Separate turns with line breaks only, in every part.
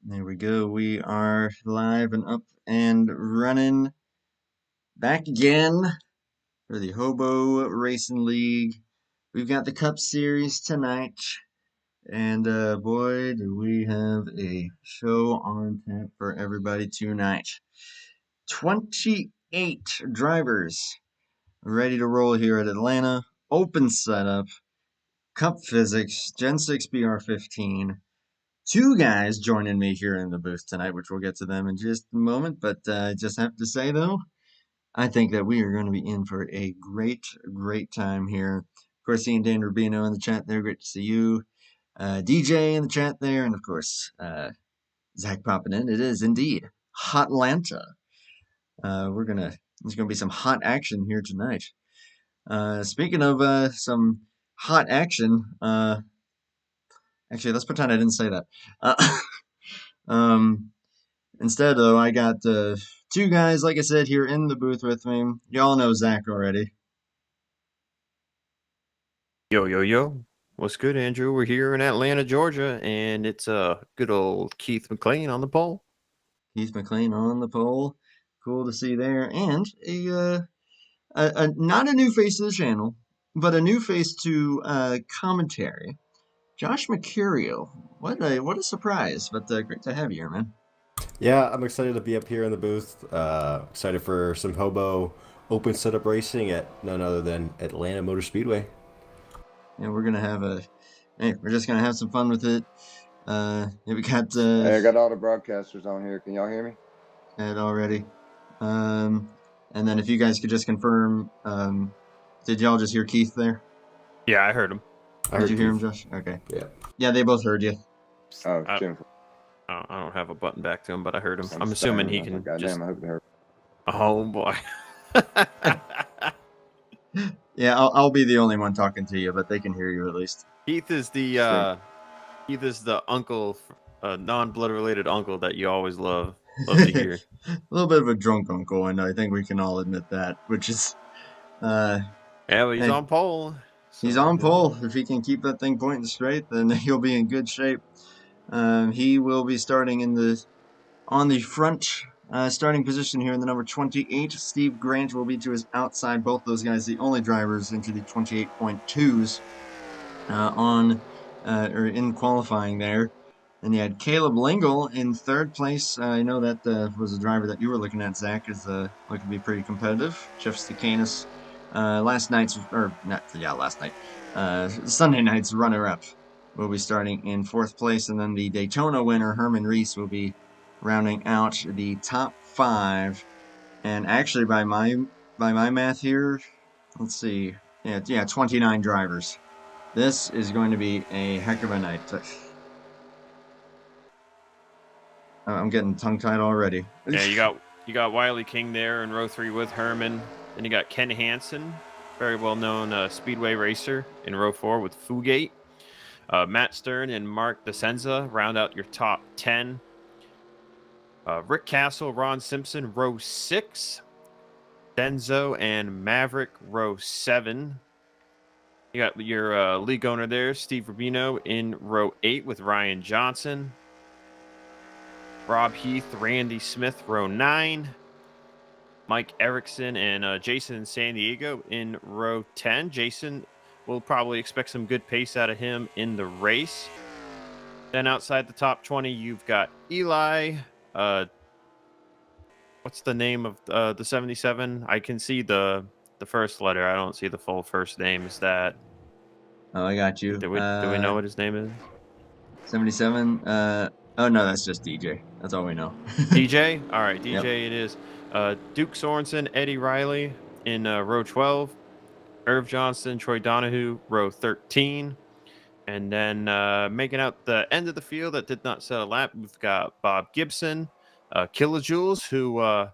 There we go. We are live and up and running back again for the Hobo Racing League. We've got the Cup Series tonight, and boy, do we have a show on tap for everybody tonight. 28 drivers ready to roll here at Atlanta. Open setup, Cup Physics, Gen 6 BR15. Two guys joining me here in the booth tonight, which we'll get to them in just a moment. But I just have to say, though, I think that we are going to be in for a great, great time here. Of course, seeing Dan Rubino in the chat there, great to see you. DJ in the chat there, and of course, Zach popping in. It is indeed Hotlanta. There's gonna be some hot action here tonight. Speaking of some hot action, actually, let's pretend I didn't say that. Instead, though, I got two guys, like I said, here in the booth with me. Y'all know Zach already.
Yo, yo, yo. What's good, Andrew? We're here in Atlanta, Georgia, and it's good old Keith McLean on the pole.
Keith McLean on the pole. Cool to see there. And a not a new face to the channel, but a new face to commentary. Josh Mercurio. What a surprise, but great to have you here, man.
Yeah, I'm excited to be up here in the booth. Excited for some Hobo open setup racing at none other than Atlanta Motor Speedway.
And we're just gonna have some fun with it. We got
Hey, I got all the broadcasters on here. Can y'all hear me?
Ed already. And then if you guys could just confirm, did y'all just hear Keith there?
Yeah, I heard him.
Did you hear him, Josh? Okay.
Yeah.
Yeah, they both heard you.
Oh,
I
Jennifer.
don't have a button back to him, but I heard him. I'm assuming he can just...
Goddamn, I hope they heard.
Oh, boy.
Yeah, I'll be the only one talking to you, but they can hear you at least.
Keith is the uncle, non-blood related uncle that you always love to hear.
A little bit of a drunk uncle, and I think we can all admit that, which is...
yeah, but he's on pole. So
he's on pole. If he can keep that thing pointing straight, then he'll be in good shape. He will be starting on the front starting position here in the number 28. Steve Grant will be to his outside. Both those guys, the only drivers into the 28.2s or in qualifying there. And you had Caleb Lingle in third place. I know that was a driver that you were looking at, Zach, is looking to be pretty competitive. Jeff Stakanis, Sunday night's runner-up will be starting in fourth place. And then the Daytona winner, Herman Reese, will be rounding out the top 5. And actually, by my math here, let's see, yeah, 29 drivers. This is going to be a heck of a night. I'm getting tongue-tied already.
Yeah, you got Wiley King there in row 3 with Herman. Then you got Ken Hansen, very well-known speedway racer, in row 4 with Fugate. Matt Stern and Mark DeSenza round out your top 10. Rick Castle, Ron Simpson, row 6. Denzo and Maverick, row 7. You got your league owner there, Steve Rubino, in row 8 with Ryan Johnson. Rob Heath, Randy Smith, row 9. Mike Erickson and Jason San Diego in row 10. Jason will probably expect some good pace out of him in the race. Then outside the top 20, you've got Eli. What's the name of the 77? I can see the first letter. I don't see the full first name. Is that...
Oh, I got you.
Do we know what his name is?
77? Oh, no, that's just DJ. That's all we know.
DJ? All right, DJ. Yep. It is. Duke Sorensen, Eddie Riley in row 12. Irv Johnson, Troy Donahue, row 13. And then making out the end of the field that did not set a lap, we've got Bob Gibson, Kilojoules, who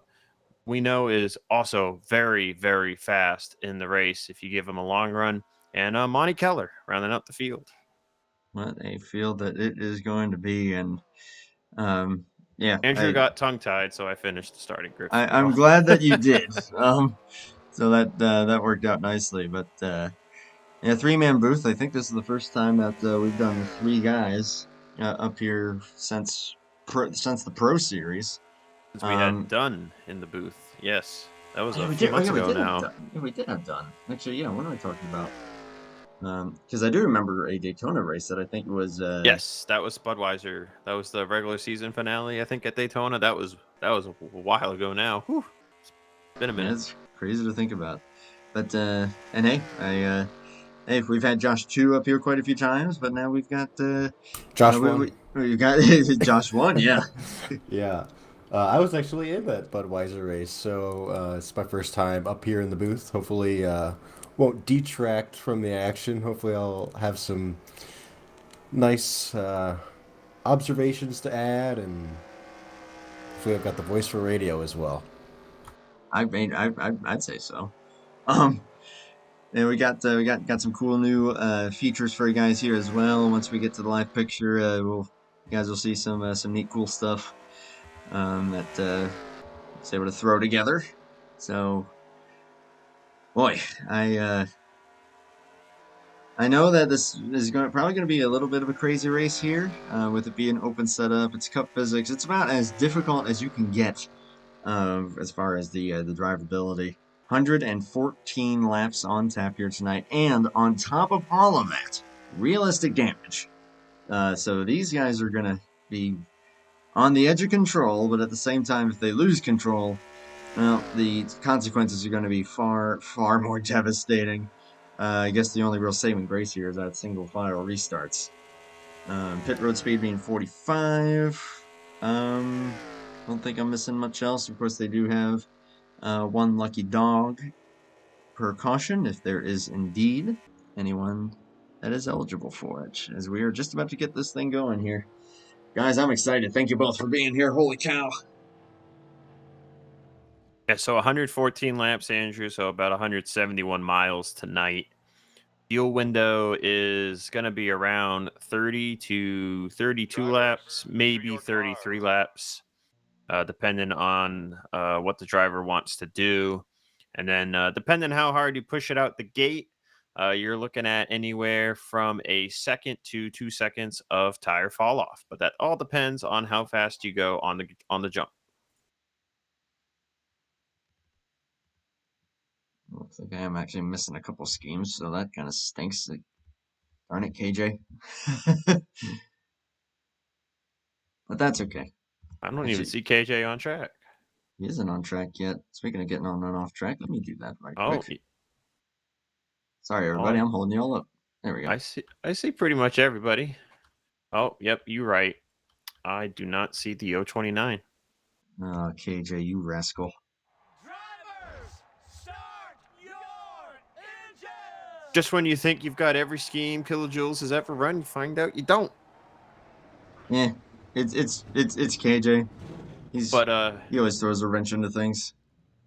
we know is also very, very fast in the race if you give him a long run. And Monty Keller rounding out the field.
What a field that it is going to be. And yeah.
Andrew got tongue-tied, so I finished the starting group.
I'm glad that you did. So that worked out nicely. But yeah, 3-man booth. I think this is the first time that we've done 3 guys up here since the Pro Series.
Since we had Dunn in the booth. Yes. That was
Yeah,
a
we
few
did.
months
Yeah, we
ago
did
now.
have Dunn. Yeah, we did have Dunn. Actually, yeah. What am I talking about? Because I do remember a Daytona race that I think was.
Yes, that was Budweiser. That was the regular season finale, I think, at Daytona. That was a while ago now. Whew. It's been a
Yeah,
minute.
it's crazy to think about. But and hey, hey, we've had Josh 2 up here quite a few times, but now we've got
Josh won.
we got Josh 1. Yeah.
Yeah. I was actually in that Budweiser race, so it's my first time up here in the booth. Hopefully, won't detract from the action. Hopefully, I'll have some nice observations to add, and hopefully, I've got the voice for radio as well.
I'd say so. And we got some cool new features for you guys here as well. Once we get to the live picture, you guys will see some neat cool stuff that was able to throw together. So, boy, I know that this is probably going to be a little bit of a crazy race here, with it being open setup. It's cup physics. It's about as difficult as you can get, as far as the drivability. 114 laps on tap here tonight, and on top of all of that, realistic damage. So these guys are going to be on the edge of control, but at the same time, if they lose control, well, the consequences are going to be far, far more devastating. I guess the only real saving grace here is that single file restarts. Pit road speed being 45. Don't think I'm missing much else. Of course, they do have one lucky dog per caution, if there is indeed anyone that is eligible for it, as we are just about to get this thing going here. Guys, I'm excited. Thank you both for being here. Holy cow.
Yeah, so 114 laps, Andrew, so about 171 miles tonight. Fuel window is going to be around 30 to 32 laps, maybe 33 laps, depending on what the driver wants to do. And then depending how hard you push it out the gate, you're looking at anywhere from a second to 2 seconds of tire fall off. But that all depends on how fast you go on the jump.
Looks like I am actually missing a couple schemes, so that kind of stinks. Darn it, KJ. But that's okay.
I don't even
Actually,
see KJ on track.
he isn't on track yet. Speaking of getting on and off track, let me do that right
Oh,
quick. Sorry, everybody.
oh,
I'm holding you all up. There we go.
I see pretty much everybody. Oh, yep, you're right. I do not see the 029.
Oh, KJ, you rascal.
Drivers, start your engine!
Just when you think you've got every scheme Kilojoules has ever run, you find out you don't.
Yeah, it's KJ. He always throws a wrench into things.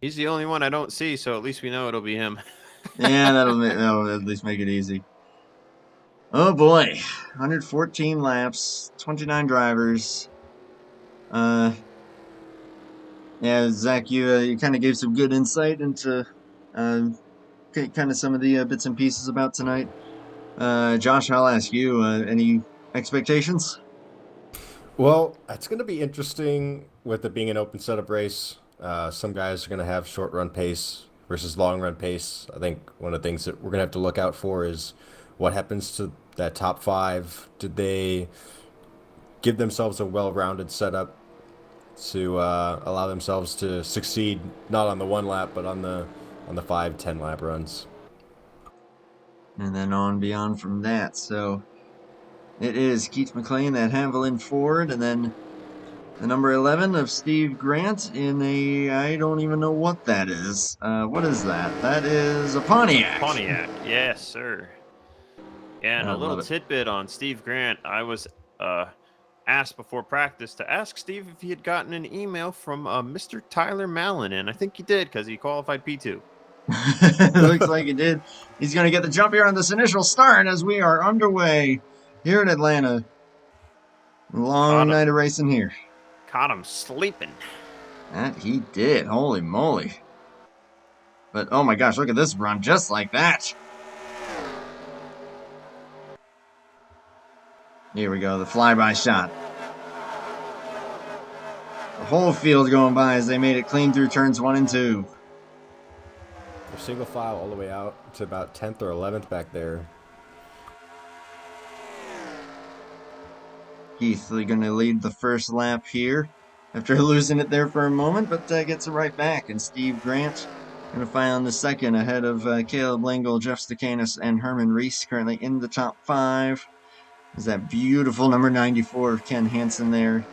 He's the only one I don't see, so at least we know it'll be him.
Yeah, that'll at least make it easy. Oh boy, 114 laps, 29 drivers. Yeah, Zach, you kind of gave some good insight into kind of some of the bits and pieces about tonight. Josh, I'll ask you, any expectations?
Well, it's going to be interesting with it being an open setup race. Some guys are going to have short run pace versus long run pace. I think one of the things that we're going to have to look out for is what happens to that top five. Did they give themselves a well-rounded setup to allow themselves to succeed not on the 1 lap but on the 5-10 lap runs?
And then on beyond from that, so it is Keith McLean at Haviland Ford, and then the number 11 of Steve Grant in a, I don't even know what that is. What is that? That is a Pontiac.
Pontiac, yes, sir. Yeah, and
I
a little
love it.
tidbit on Steve Grant. I was asked before practice to ask Steve if he had gotten an email from Mr. Tyler Mallon, and I think he did because he qualified P2.
Looks like he did. He's going to get the jump here on this initial start as we are underway here in Atlanta. Long night of racing here.
Caught him sleeping.
That he did. Holy moly. But, oh my gosh, look at this run. Just like that. Here we go. The flyby shot. The whole field going by as they made it clean through turns 1 and 2.
They're single file all the way out to about 10th or 11th back there.
Heath going to lead the first lap here after losing it there for a moment, but gets it right back. And Steve Grant going to find the second ahead of Caleb Langle, Jeff Stacanis, and Herman Reese, currently in the top 5. There's that beautiful number 94 of Ken Hansen there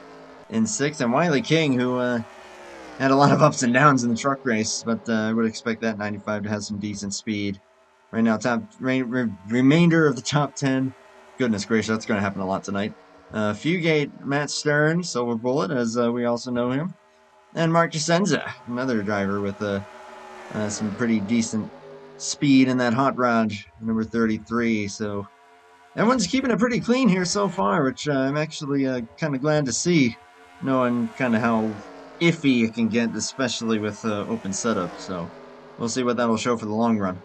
in 6th. And Wiley King, who had a lot of ups and downs in the truck race, but I would expect that 95 to have some decent speed. Right now, remainder of the top 10. Goodness gracious, that's going to happen a lot tonight. Fugate, Matt Stern, Silver Bullet, as we also know him. And Mark Jacenza, another driver with some pretty decent speed in that hot rod, number 33. So everyone's keeping it pretty clean here so far, which I'm actually kind of glad to see, knowing kind of how iffy it can get, especially with open setup. So we'll see what that'll show for the long run.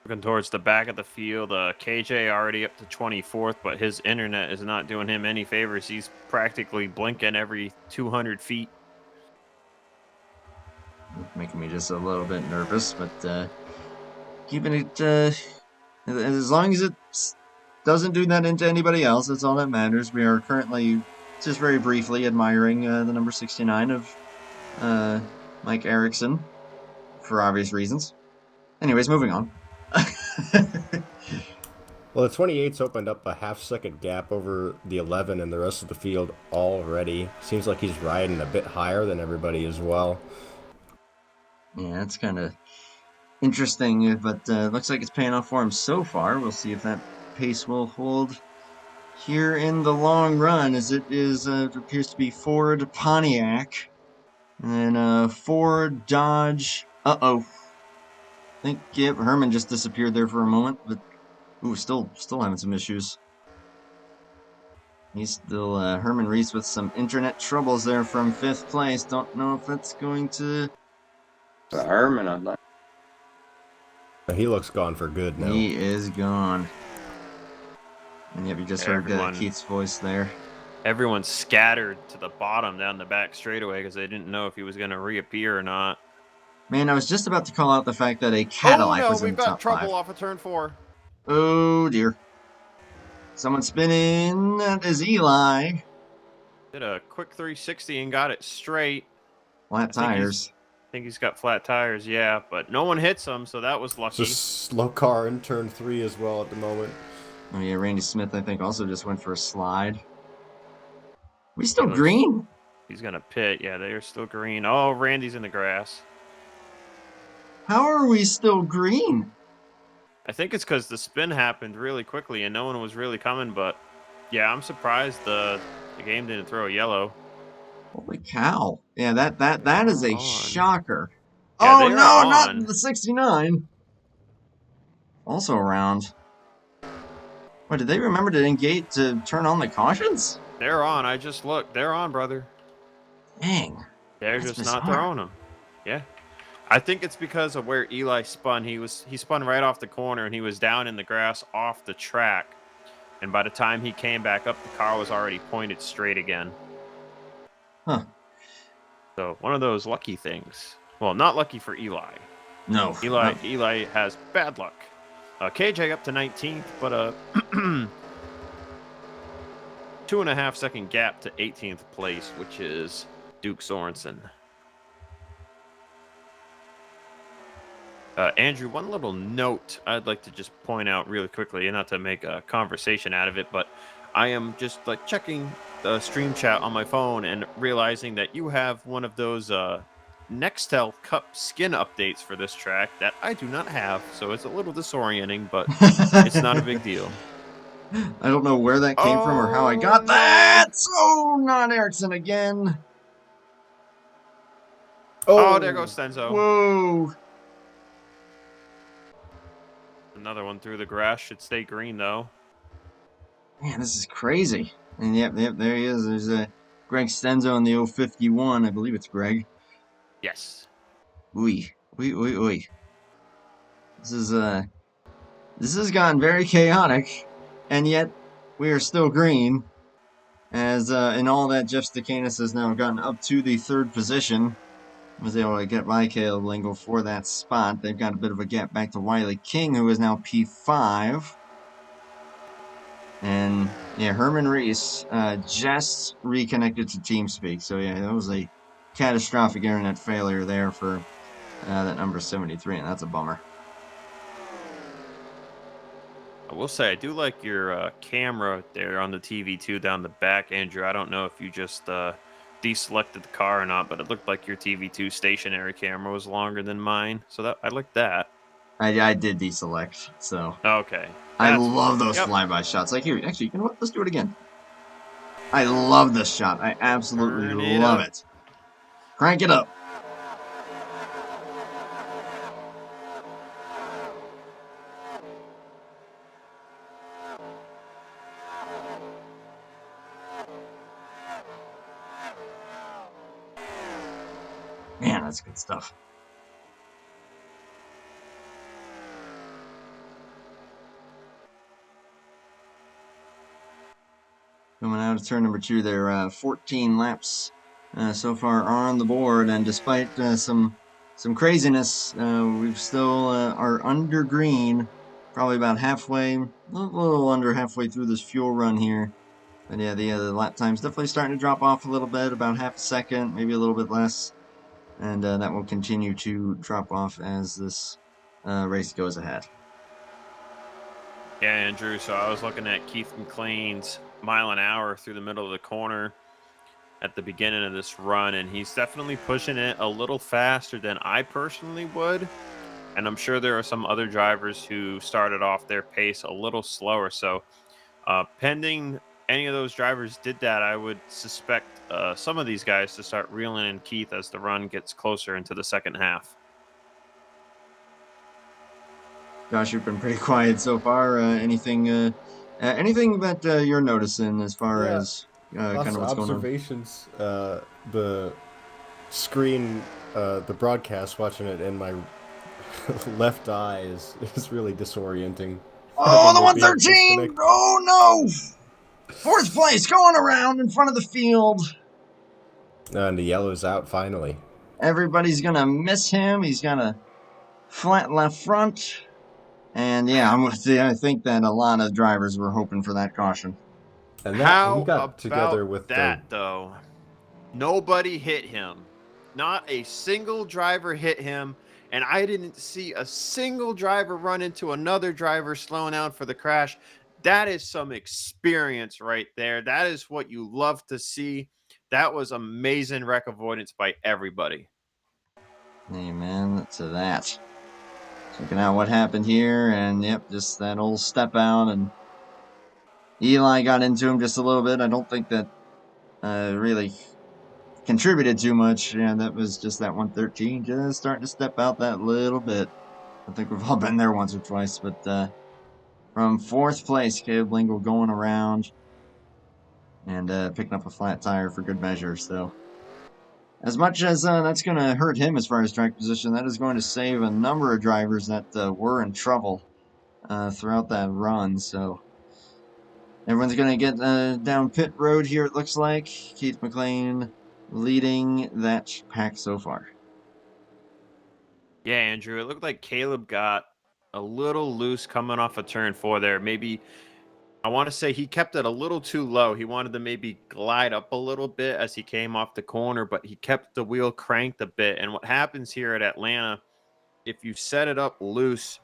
Looking towards the back of the field, KJ already up to 24th, but his internet is not doing him any favors. He's practically blinking every 200 feet.
Making me just a little bit nervous, but keeping it, as long as it doesn't do that into anybody else, that's all that matters. We are currently, just very briefly, admiring the number 69 of Mike Erickson, for obvious reasons. Anyways, moving on.
Well, the 28's opened up a half-second gap over the 11 and the rest of the field already. Seems like he's riding a bit higher than everybody as well.
Yeah, it's kind of interesting, but looks like it's paying off for him so far. We'll see if that pace will hold here in the long run, as it is it appears to be Ford Pontiac, and then Ford Dodge. I think Herman just disappeared there for a moment, but ooh, still having some issues. He's still Herman Reese with some internet troubles there from 5th place. Don't know if that's going to.
The Herman, I'd like.
He looks gone for good now.
He is gone. And yep, you just heard Keith's voice there.
Everyone scattered to the bottom down the back straightaway because they didn't know if he was going to reappear or not.
Man, I was just about to call out the fact that a Cadillac was in the top 5.
We've got trouble off of turn 4.
Oh dear. Someone spinning. That is Eli.
Did a quick 360 and got it straight.
Flat tires.
I think he's got flat tires, yeah, but no one hits him, so that was lucky.
It's a slow car in turn 3 as well at the moment.
Oh yeah, Randy Smith, I think, also just went for a slide. We still green?
He's going to pit. Yeah, they're still green. Oh, Randy's in the grass.
How are we still green?
I think it's because the spin happened really quickly and no one was really coming, but yeah, I'm surprised the game didn't throw a yellow.
Holy cow. Yeah, that is a shocker.
Yeah,
oh, no, not the 69. Also around. What, did they remember to engage to turn on the cautions?
They're on. I just looked. They're on, brother.
Dang.
They're
That's
just
bizarre.
not throwing them. Yeah. I think it's because of where Eli spun. He spun right off the corner and he was down in the grass off the track. And by the time he came back up, the car was already pointed straight again.
Huh.
So one of those lucky things. Well, not lucky for Eli.
No.
Eli has bad luck. KJ up to 19th, but 2.5 second gap to 18th place, which is Duke Sorensen. Andrew, one little note I'd like to just point out really quickly, and not to make a conversation out of it, but I am just like checking the stream chat on my phone and realizing that you have one of those Nextel Cup skin updates for this track that I do not have, so it's a little disorienting, but it's not a big deal.
I don't know where that came from or how I got that. So not Erickson again.
Oh, there goes Stenzo.
Whoa.
Another one through the grass. Should stay green, though.
Man, this is crazy. And yep, there he is. There's Greg Stenzo in the 051. I believe it's Greg.
Yes.
Ooh. This has gone very chaotic, and yet we are still green. As in all that, Jeff Stacanis has now gotten up to the 3rd position. Was able to get by Caleb Lingle for that spot. They've got a bit of a gap back to Wiley King, who is now P5. And yeah, Herman Reese just reconnected to TeamSpeak. So yeah, that was a catastrophic internet failure there for that number 73, and that's a bummer.
I will say, I do like your camera there on the TV2 down the back, Andrew. I don't know if you just deselected the car or not, but it looked like your TV2 stationary camera was longer than mine. So that I like that.
I did deselect, so.
Okay.
I
That's
love
fine.
those
Yep.
flyby shots. Like, here, actually, you know what? Let's do it again. I love this shot. I absolutely
Turn it
love
up.
it. Crank it up. Man, that's good stuff. Coming out of turn number 2 there, 14 laps so far on the board, and despite some craziness, we've still are under green, probably about halfway, a little under halfway through this fuel run here. But yeah, the lap time's definitely starting to drop off a little bit, about half a second, maybe a little bit less. And that will continue to drop off as this race goes ahead.
Yeah, Andrew. So I was looking at Keith McLean's mile an hour through the middle of the corner at the beginning of this run, and he's definitely pushing it a little faster than I personally would. And I'm sure there are some other drivers who started off their pace a little slower. So pending any of those drivers did that, I would suspect some of these guys to start reeling in Keith as the run gets closer into the second half.
Josh, you've been pretty quiet so far. Anything that you're noticing as far
Yeah,
as
lots
kind
of
of what's going on?
observations. The screen, the broadcast, watching it in my left eye is really disorienting.
Oh, the
There being
113!
disconnect.
Oh no! 4th place, going around in front of the field.
And the yellow's out finally.
Everybody's gonna miss him. He's gonna flat left front. And yeah, I'm with you. I think that a lot of drivers were hoping for that caution.
And that he
How
got together
about
with
that, though? Nobody hit him. Not a single driver hit him, and I didn't see a single driver run into another driver slowing down for the crash. That is some experience right there. That is what you love to see. That was amazing wreck avoidance by everybody.
Amen to that. Checking out what happened here, and yep, just that old step out, and Eli got into him just a little bit. I don't think that really contributed too much. Yeah, that was just that 113 just starting to step out that little bit. I think we've all been there once or twice, but from 4th place, Caleb Lingle going around and picking up a flat tire for good measure. So as much as that's going to hurt him as far as track position, that is going to save a number of drivers that were in trouble throughout that run. So everyone's going to get down pit road here, it looks like. Keith McLean leading that pack so far.
Yeah, Andrew, it looked like Caleb got a little loose coming off of turn 4 there. Maybe I want to say he kept it a little too low. He wanted to maybe glide up a little bit as he came off the corner, but he kept the wheel cranked a bit. And what happens here at Atlanta, if you set it up loose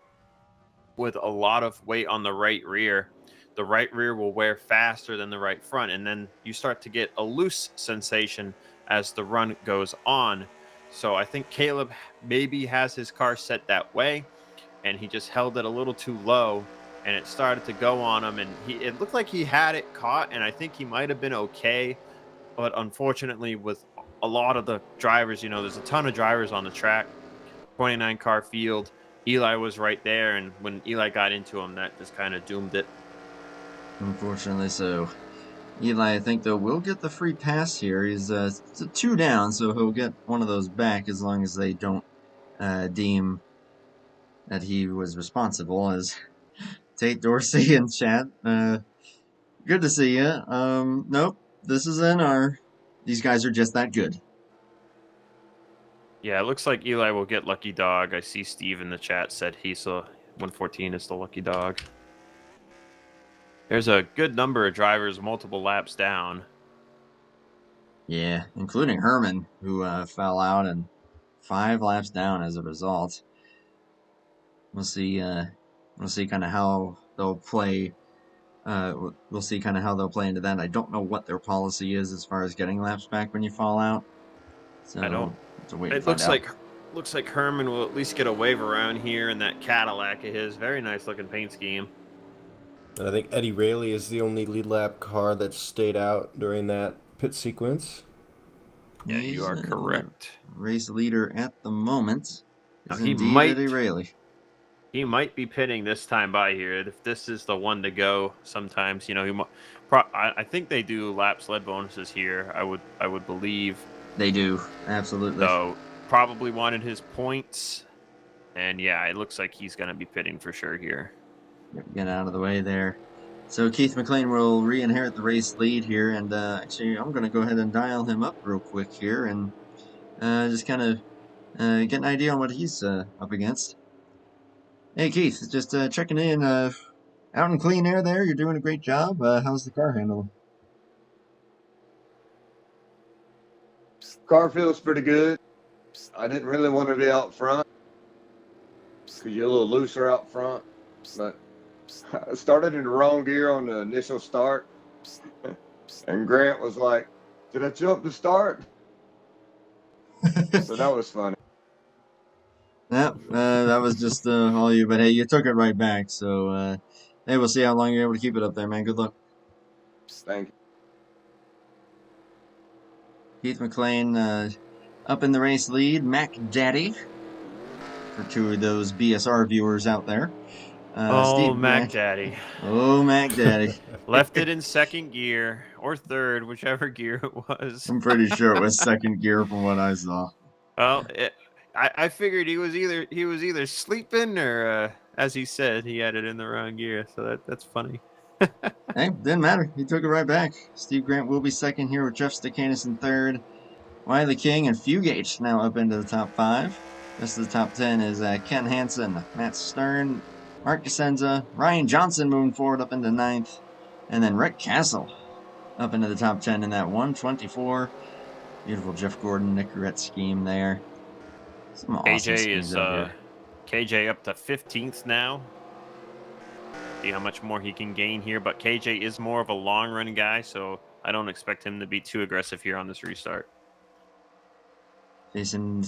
with a lot of weight on the right rear will wear faster than the right front. And then you start to get a loose sensation as the run goes on. So I think Caleb maybe has his car set that way, and he just held it a little too low, and it started to go on him, and it looked like he had it caught, and I think he might have been okay. But unfortunately, with a lot of the drivers, there's a ton of drivers on the track, 29 car field. Eli was right there, and when Eli got into him, that just kind of doomed it.
Unfortunately so. Eli, I think, though, will get the free pass here. He's 2 down, so he'll get one of those back as long as they don't deem that he was responsible. As Tate Dorsey in chat, good to see you. Nope, this is NR. These guys are just that good.
Yeah, it looks like Eli will get lucky dog. I see Steve in the chat said he's 114 is the lucky dog. There's a good number of drivers multiple laps down.
Yeah, including Herman, who fell out and 5 laps down as a result. We'll see. We'll see kind of how they'll play. We'll see kind of how they'll play into that. I don't know what their policy is as far as getting laps back when you fall out. So
I don't.
have to wait and
It
find out.
looks like Herman will at least get a wave around here in that Cadillac of his. Very nice looking paint scheme.
And I think Eddie Rayleigh is the only lead lap car that stayed out during that pit sequence.
Yeah, you are correct.
Race leader at the moment
Now,
is
he
indeed
might-
Eddie Rayleigh.
He might be pitting this time by here. If this is the one to go, sometimes I think they do lap sled bonuses here. I would believe.
They do, absolutely.
So probably wanted his points, and yeah, it looks like he's going to be pitting for sure here.
Get out of the way there. So Keith McLean will re-inherit the race lead here, and actually I'm going to go ahead and dial him up real quick here and just kind of get an idea on what he's up against. Hey Keith, just checking in. Out in clean air there, you're doing a great job. How's the car handling?
Car feels pretty good. I didn't really want to be out front because you're a little looser out front, but I started in the wrong gear on the initial start, and Grant was like, "Did I jump the start?" So that was funny.
Yeah, that was just all you. But hey, you took it right back. So hey, we'll see how long you're able to keep it up there, man. Good luck.
Thank you.
Keith McLean up in the race lead. Mac Daddy for 2 of those BSR viewers out there. Steve
Mac
Grant.
Daddy.
Oh, Mac Daddy.
Left it in second gear or third, whichever gear it was.
I'm pretty sure it was second gear from what I saw.
Well, I figured he was either sleeping or, as he said, he had it in the wrong gear. So that's funny.
Hey, didn't matter. He took it right back. Steve Grant will be second here with Jeff Stakanis in third. Wiley King and Fugate now up into the top 5. Rest of the top 10 is Ken Hansen, Matt Stern, Mark Desenza, Ryan Johnson moving forward up into 9th, and then Rick Castle up into the top 10 in that 124. Beautiful Jeff Gordon Nicorette scheme there. Some awesome
KJ
schemes
is
out here.
KJ up to 15th now. See how much more he can gain here, but KJ is more of a long run guy, so I don't expect him to be too aggressive here on this restart.
Jason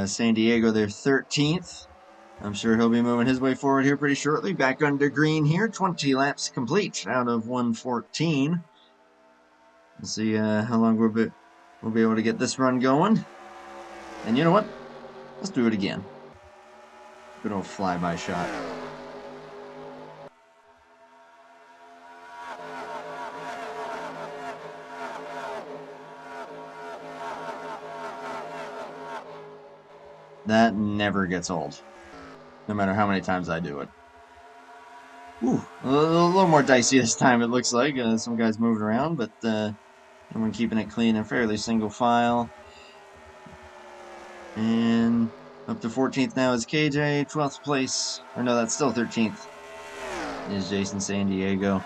San Diego, they're 13th. I'm sure he'll be moving his way forward here pretty shortly. Back under green here, 20 laps complete out of 114. We'll see how long we'll be able to get this run going. And you know what? Let's do it again. Good old flyby shot. That never gets old, no matter how many times I do it. Ooh, a little more dicey this time, it looks like. Some guys moved around, but everyone keeping it clean and fairly single file. And up to 14th now is KJ. 12th place, or no, that's still 13th, is Jason San Diego.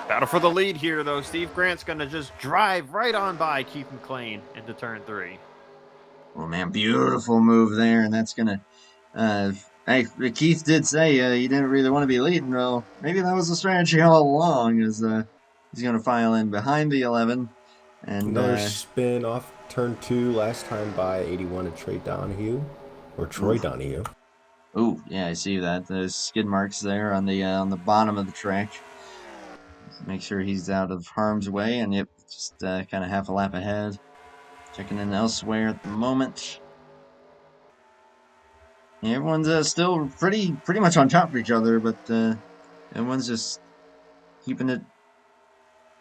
Battle for the lead here, though. Steve Grant's going to just drive right on by Keith McLean into turn 3.
Oh man, beautiful move there, and that's gonna. Hey, Keith did say he didn't really want to be leading. Well, maybe that was the strategy all along. Is he's gonna file in behind the 11, and
Another spin off turn 2 last time by 81 of Troy Donahue.
Oh yeah, I see that. There's skid marks there on the bottom of the track. Make sure he's out of harm's way, and yep, just kind of half a lap ahead. Checking in elsewhere at the moment. Yeah, everyone's still pretty much on top of each other, but everyone's just keeping it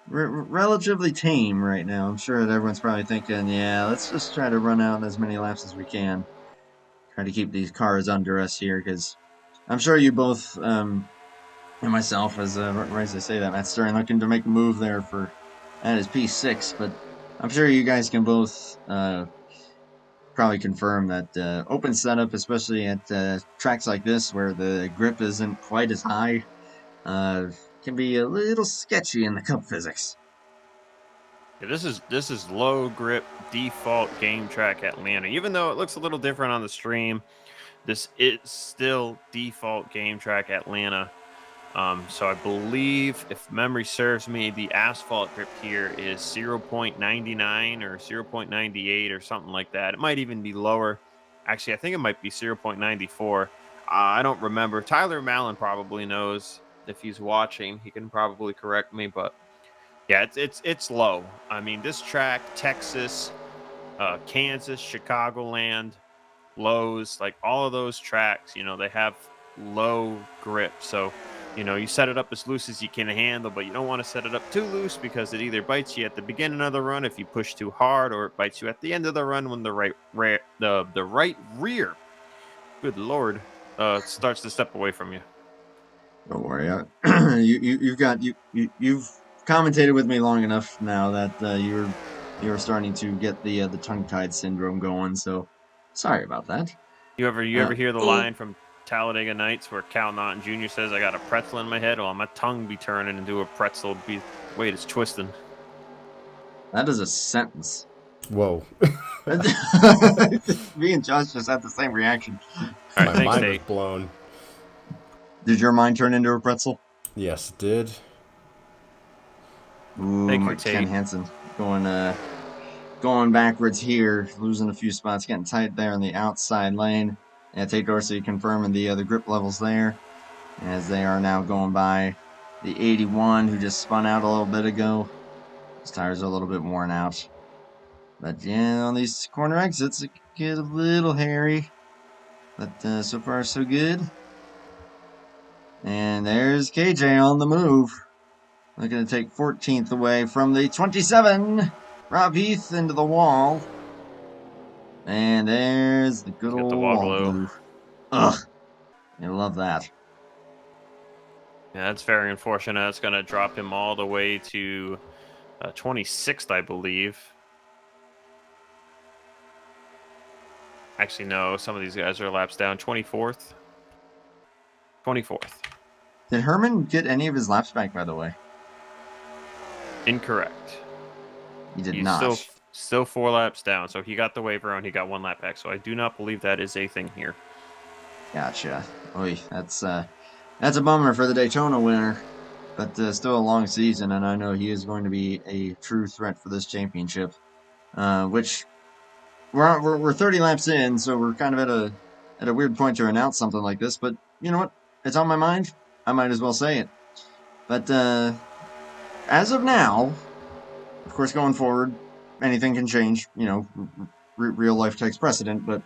relatively tame right now. I'm sure that everyone's probably thinking, yeah, let's just try to run out as many laps as we can. Try to keep these cars under us here, because I'm sure you both, and myself, as I say that, Matt Stern looking to make a move there for at his P6, but I'm sure you guys can both probably confirm that open setup, especially at tracks like this where the grip isn't quite as high, can be a little sketchy in the cup physics.
Yeah, this is low grip default game track Atlanta. Even though it looks a little different on the stream, this is still default game track Atlanta. So I believe, if memory serves me, the asphalt grip here is 0.99 or 0.98 or something like that. It might even be lower. Actually, I think it might be 0.94. I don't remember. Tyler Mallon probably knows. If he's watching, he can probably correct me. But yeah, it's low. I mean, this track, Texas, Kansas, Chicagoland, Lowe's, like all of those tracks, they have low grip. So, you set it up as loose as you can handle, but you don't want to set it up too loose because it either bites you at the beginning of the run if you push too hard, or it bites you at the end of the run when the right rear, good lord, starts to step away from you.
Don't worry, you've commentated with me long enough now that you're starting to get the tongue-tied syndrome going. So sorry about that.
You ever hear the line from Talladega Nights where Cal Naughton Jr. says, "I got a pretzel in my head"? Well, my tongue be turning into a pretzel. Wait, it's twisting.
That is a sentence.
Whoa.
Me and Josh just had the same reaction.
All right,
My
thanks,
mind was
Tate.
blown.
Did your mind turn into a pretzel?
Yes, it did.
Ooh,
Thank you,
Ken
Tate.
Hansen going backwards here, losing a few spots, getting tight there in the outside lane. Yeah, Tate Dorsey confirming the grip levels there, as they are now going by the 81 who just spun out a little bit ago. His tires are a little bit worn out. But yeah, on these corner exits, it can get a little hairy. But so far, so good. And there's KJ on the move. Looking to take 14th away from the 27. Rob Heath into the wall. And there's the good
Got
old
the wall glow.
Ugh. You love that.
Yeah, that's very unfortunate. That's going to drop him all the way to 26th, I believe. Actually, no. Some of these guys are laps down. 24th. 24th.
Did Herman get any of his laps back, by the way?
Incorrect.
He did
He's
not.
still 4 laps down. So he got the waiver and he got 1 lap back. So I do not believe that is a thing here.
Gotcha. Oy, that's a bummer for the Daytona winner. But still a long season, and I know he is going to be a true threat for this championship. Which we're 30 laps in, so we're kind of at a weird point to announce something like this. But you know what? It's on my mind. I might as well say it. But as of now, of course, going forward, anything can change. Real life takes precedent. But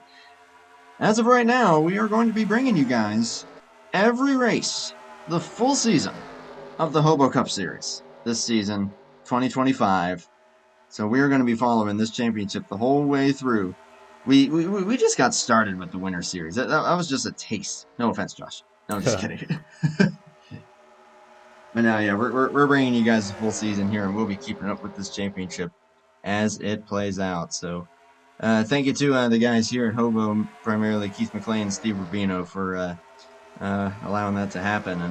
as of right now, we are going to be bringing you guys every race, the full season of the HOBO Cup Series this season, 2025. So we're going to be following this championship the whole way through. We just got started with the Winter Series. That was just a taste. No offense, Josh. No, I'm just kidding. But now, yeah, we're bringing you guys the full season here, and we'll be keeping up with this championship as it plays out. So thank you to the guys here at HOBO, primarily Keith McLean and Steve Rubino, for allowing that to happen.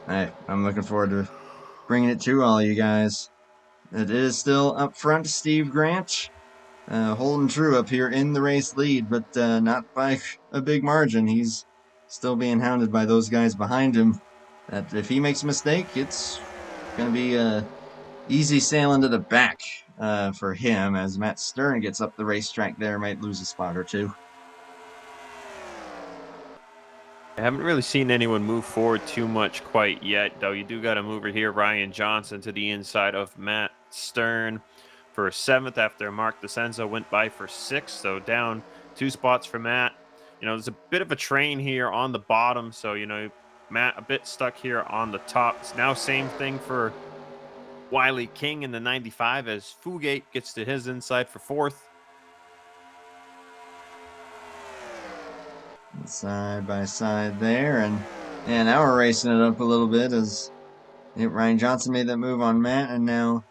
And I'm looking forward to bringing it to all you guys. It is still up front, Steve Grant, holding true up here in the race lead, but not by a big margin. He's still being hounded by those guys behind him. That if he makes a mistake, it's going to be easy sailing to the back for him, as Matt Stern gets up the racetrack there, might lose a spot or two.
I haven't really seen anyone move forward too much quite yet, though. You do got a mover here, Ryan Johnson, to the inside of Matt Stern for 7th after Mark DeCenzo went by for 6th, so down 2 spots for Matt. There's a bit of a train here on the bottom, so, Matt a bit stuck here on the top. It's now same thing for Wiley King in the 95 as Fugate gets to his inside for 4th.
Side by side there, and now we're racing it up a little bit as Ryan Johnson made that move on Matt, and now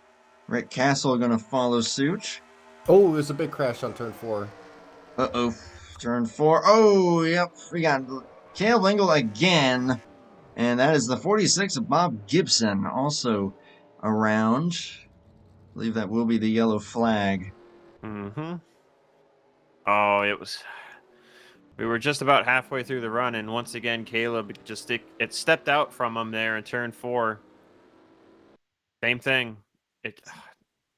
Rick Castle going to follow suit.
Oh, there's a big crash on turn 4.
Uh-oh. Turn 4. Oh, yep. We got Caleb Lingle again. And that is the 46 of Bob Gibson, also around. I believe that will be the yellow flag.
Mm-hmm. Oh, it was... We were just about halfway through the run, and once again, Caleb just it stepped out from him there in turn 4. Same thing.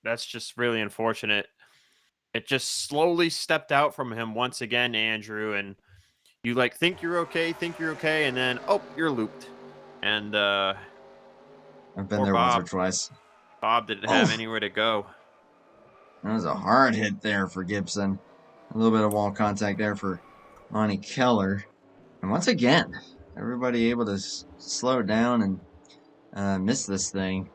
That's just really unfortunate. It just slowly stepped out from him once again, Andrew, and you think you're okay, and then you're looped. And
I've been
poor
there once or
Bob.
twice.
Bob didn't have anywhere to go.
That was a hard hit there for Gibson. A little bit of wall contact there for Monty Keller. And once again, everybody able to slow down and miss this thing.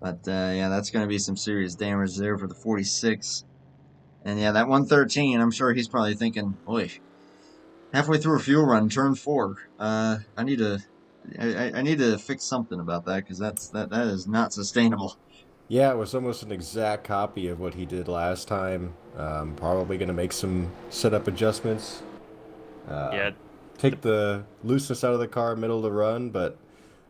But yeah, that's going to be some serious damage there for the 46. And yeah, that 113, I'm sure he's probably thinking, boy, halfway through a fuel run, turn 4. I need to fix something about that because that is not sustainable.
Yeah, it was almost an exact copy of what he did last time. Probably going to make some setup adjustments.
Yeah.
Take the looseness out of the car middle of the run, but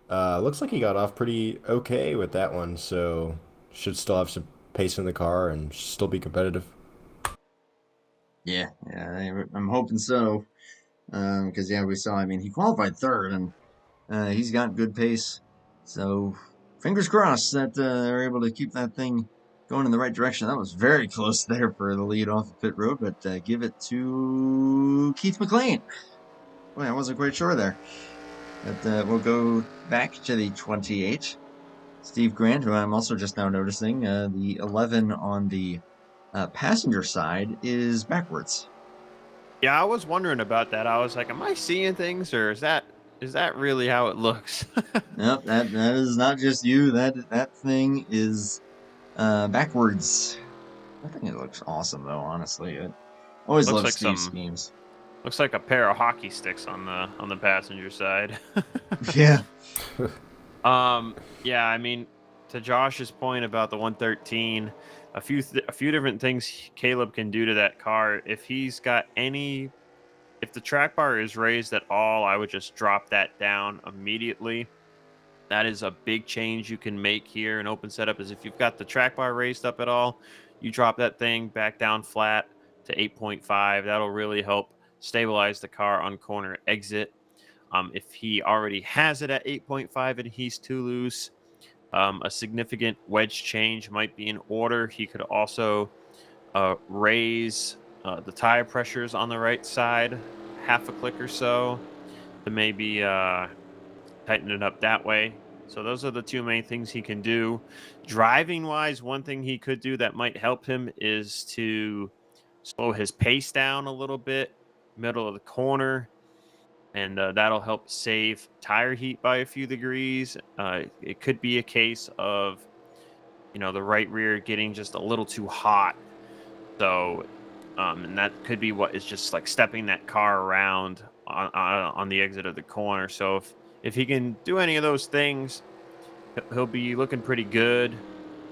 looks like he got off pretty okay with that one, so should still have some pace in the car and still be competitive.
Yeah, I'm hoping so. Because yeah, we saw. I mean, he qualified third, and he's got good pace. So fingers crossed that they're able to keep that thing going in the right direction. That was very close there for the lead off the pit road, but give it to Keith McLean. Boy, I wasn't quite sure there. But we'll go back to the 28. Steve Grant, who I'm also just now noticing, the 11 on the passenger side is backwards.
Yeah, I was wondering about that. I was like, am I seeing things, or is that really how it looks?
Nope, that is not just you. That thing is backwards. I think it looks awesome though, honestly. It always
Looks
love
like
Steve's schemes.
Looks like a pair of hockey sticks on the passenger side.
Yeah.
Yeah, I mean, to Josh's point about the 113, a few different things Caleb can do to that car. If the track bar is raised at all, I would just drop that down immediately. That is a big change you can make here in open setup. Is if you've got the track bar raised up at all, you drop that thing back down flat to 8.5. That'll really help stabilize the car on corner exit. If he already has it at 8.5 and he's too loose, a significant wedge change might be in order. He could also raise the tire pressures on the right side half a click or so to maybe tighten it up that way. So those are the two main things he can do. Driving wise, one thing he could do that might help him is to slow his pace down a little bit, middle of the corner, and that'll help save tire heat by a few degrees. It could be a case of, the right rear getting just a little too hot. So, and that could be what is just like stepping that car around on the exit of the corner. So if he can do any of those things, he'll be looking pretty good.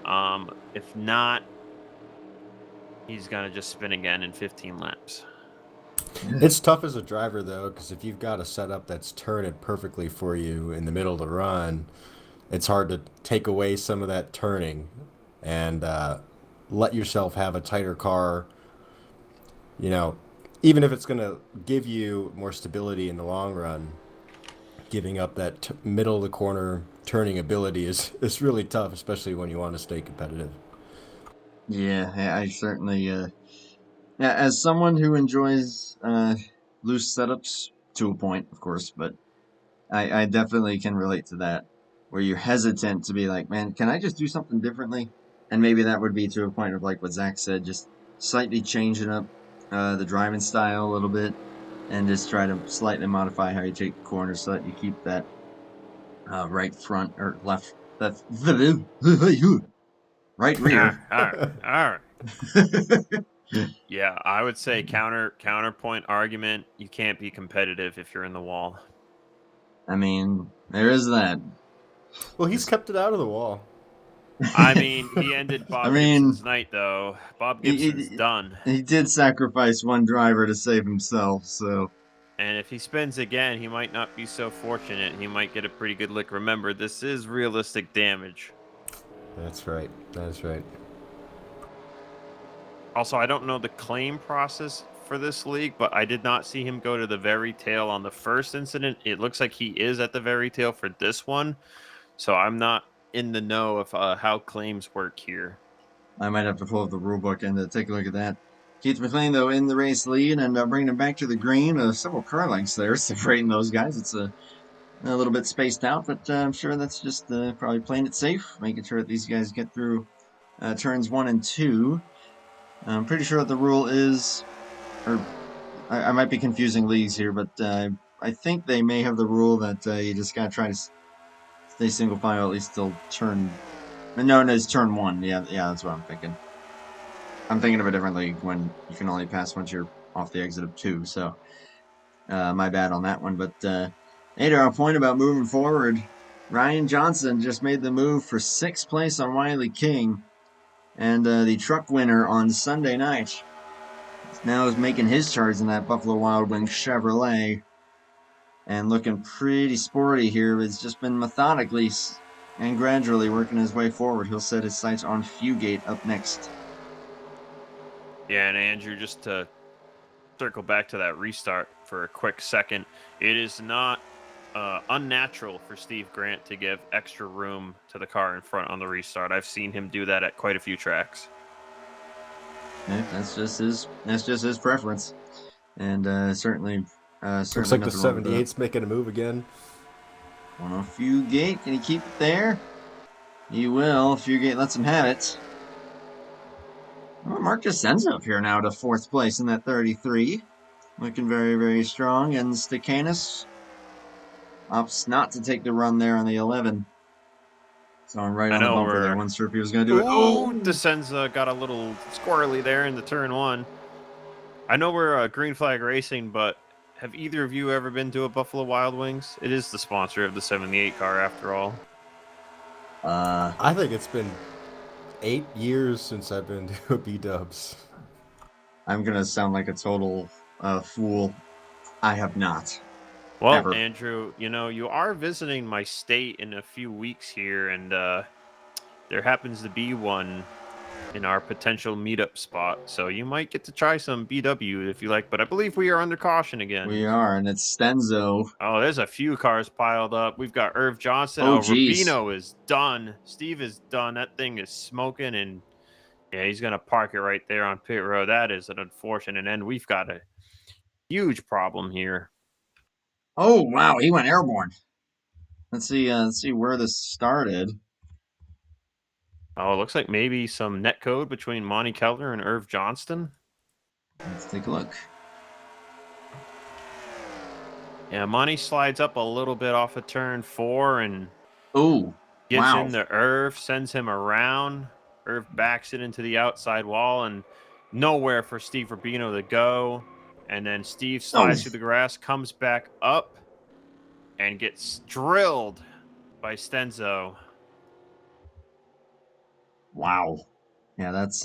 If not, he's gonna just spin again in 15 laps.
It's tough as a driver, though, because if you've got a setup that's turning perfectly for you in the middle of the run, it's hard to take away some of that turning and let yourself have a tighter car. Even if it's going to give you more stability in the long run, giving up that middle of the corner turning ability is really tough, especially when you want to stay competitive.
Yeah, I certainly, as someone who enjoys loose setups to a point, of course, but I definitely can relate to that, where you're hesitant to be like, man, can I just do something differently? And maybe that would be to a point of like what Zach said, just slightly changing up the driving style a little bit, and just try to slightly modify how you take corners so that you keep that right front or left right rear.
All right. Yeah, I would say counterpoint argument. You can't be competitive if you're in the wall.
I mean, there is that.
Well, he's kept it out of the wall.
I mean, he ended
I
Bob
mean,
Gibson's night, though. Bob
he,
Gibson's
he
done.
he did sacrifice one driver to save himself, so
And if he spins again, he might not be so fortunate. He might get a pretty good lick. Remember, this is realistic damage.
That's right. That's right.
Also, I don't know the claim process for this league, but I did not see him go to the very tail on the first incident. It looks like he is at the very tail for this one. So I'm not in the know of how claims work here.
I might have to pull up the rule book and take a look at that. Keith McLean, though, in the race lead and bringing him back to the green. Several car lengths there separating those guys. It's a little bit spaced out, but I'm sure that's just probably playing it safe, making sure that these guys get through turns 1 and 2. I'm pretty sure that the rule is, or I might be confusing leagues here, but I think they may have the rule that you just gotta try to stay single file at least till turn. No, it's turn 1. Yeah, that's what I'm thinking. I'm thinking of a different league when you can only pass once you're off the exit of 2. So my bad on that one. But hey, to our point about moving forward, Ryan Johnson just made the move for 6th place on Wiley King, and the truck winner on Sunday night now is making his charge in that Buffalo Wild Wings Chevrolet, and looking pretty sporty here. It's just been methodically and gradually working his way forward. He'll set his sights on Fugate up next.
Yeah, and Andrew, just to circle back to that restart for a quick second, it is not unnatural for Steve Grant to give extra room to the car in front on the restart. I've seen him do that at quite a few tracks.
Yeah, that's just his preference, and certainly
Looks like the 78's making a move again.
On a Fugate, can he keep it there? He will. Fugate lets him have it. Well, Mark Descenzo up here now to 4th place in that 33. Looking very, very strong. And Stakanis opts not to take the run there on the 11. So I'm right on the bumper there. Wasn't sure if he was going to do it.
Oh, Descenza got a little squirrely there in the turn 1. I know we're Green Flag Racing, but have either of you ever been to a Buffalo Wild Wings? It is the sponsor of the 78 car, after all.
I think it's been 8 years since I've been to a B-Dubs.
I'm going to sound like a total fool. I have not.
Well,
ever.
Andrew, you are visiting my state in a few weeks here, and there happens to be one in our potential meetup spot. So you might get to try some BW if you like, but I believe we are under caution again.
We are, and it's Stenzo.
Oh, there's a few cars piled up. We've got Irv Johnson.
Oh, geez.
Rubino is done. Steve is done. That thing is smoking, and yeah, he's going to park it right there on pit road. That is an unfortunate end. We've got a huge problem here.
Oh, wow, he went airborne. Let's see where this started.
Oh, it looks like maybe some net code between Monty Kellner and Irv Johnston.
Let's take a look.
Yeah, Monty slides up a little bit off of turn 4 and
gets
into Irv, sends him around. Irv backs it into the outside wall and nowhere for Steve Rubino to go. And then Steve slides through the grass, comes back up, and gets drilled by Stenzo.
Wow. Yeah, that's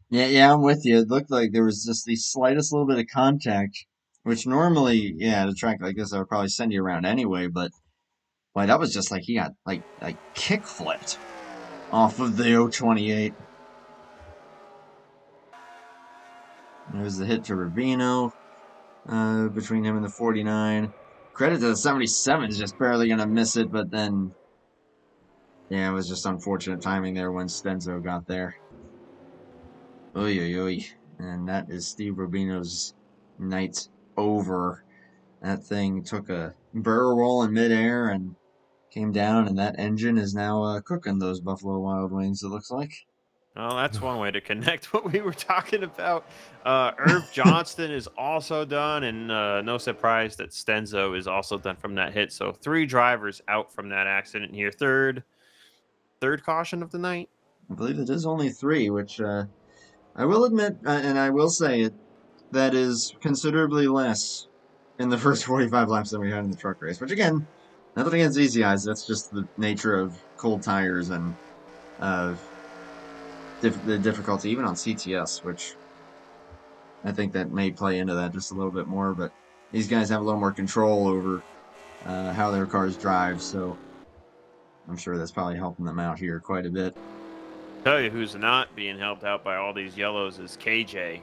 yeah, I'm with you. It looked like there was just the slightest little bit of contact, which normally, at a track like this, I would probably send you around anyway, but boy, that was just like he got like kick flipped off of the 028. There's the hit to Rubino between him and the 49. Credit to the 77 is just barely gonna miss it, but then yeah, it was just unfortunate timing there when Stenzo got there. Oy, oy, oy. And that is Steve Rubino's night over. That thing took a barrel roll in midair and came down, and that engine is now cooking those Buffalo Wild Wings, it looks like.
Well, that's one way to connect what we were talking about. Irv Johnston is also done, and no surprise that Stenzo is also done from that hit. So 3 drivers out from that accident here. Third caution of the night.
I believe it is only 3, which I will admit, and I will say it, that is considerably less in the first 45 laps than we had in the truck race. Which again, nothing against easy eyes. That's just the nature of cold tires and the difficulty, even on CTS, which I think that may play into that just a little bit more. But these guys have a little more control over how their cars drive, so I'm sure that's probably helping them out here quite a bit.
Tell you who's not being helped out by all these yellows is KJ.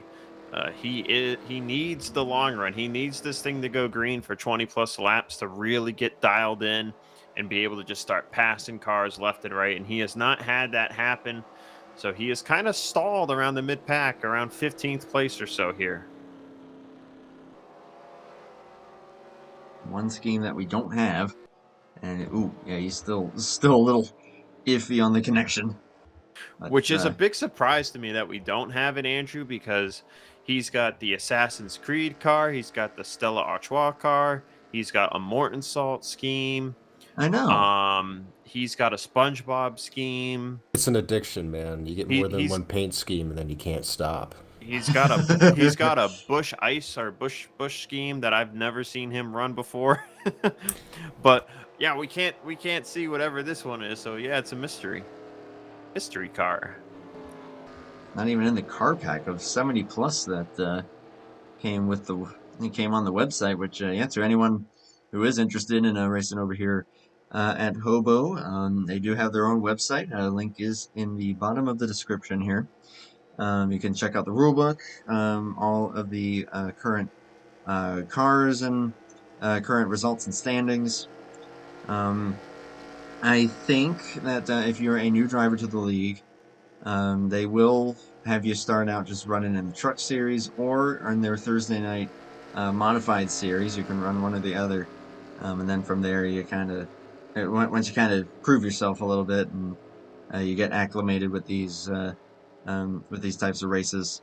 He needs the long run. He needs this thing to go green for 20 plus laps to really get dialed in and be able to just start passing cars left and right. And he has not had that happen. So he is kind of stalled around the mid pack, around 15th place or so here.
One scheme that we don't have, and ooh, yeah, he's still a little iffy on the connection. But,
which is a big surprise to me that we don't have it, Andrew, because he's got the Assassin's Creed car, he's got the Stella Artois car, he's got a Morton Salt scheme.
I know.
He's got a SpongeBob scheme.
It's an addiction, man. You get more than one paint scheme, and then you can't stop.
He's got a Bush Ice or Bush scheme that I've never seen him run before. But yeah, we can't see whatever this one is. So yeah, it's a mystery car.
Not even in the car pack of 70 plus that came on the website. Which to anyone who is interested in racing over here at HOBO, they do have their own website. Link is in the bottom of the description here. You can check out the rulebook, all of the current cars and current results and standings. I think that if you're a new driver to the league, they will have you start out just running in the truck series or in their Thursday night modified series. You can run one or the other, and then from there you once you kind of prove yourself a little bit and you get acclimated with these types of races,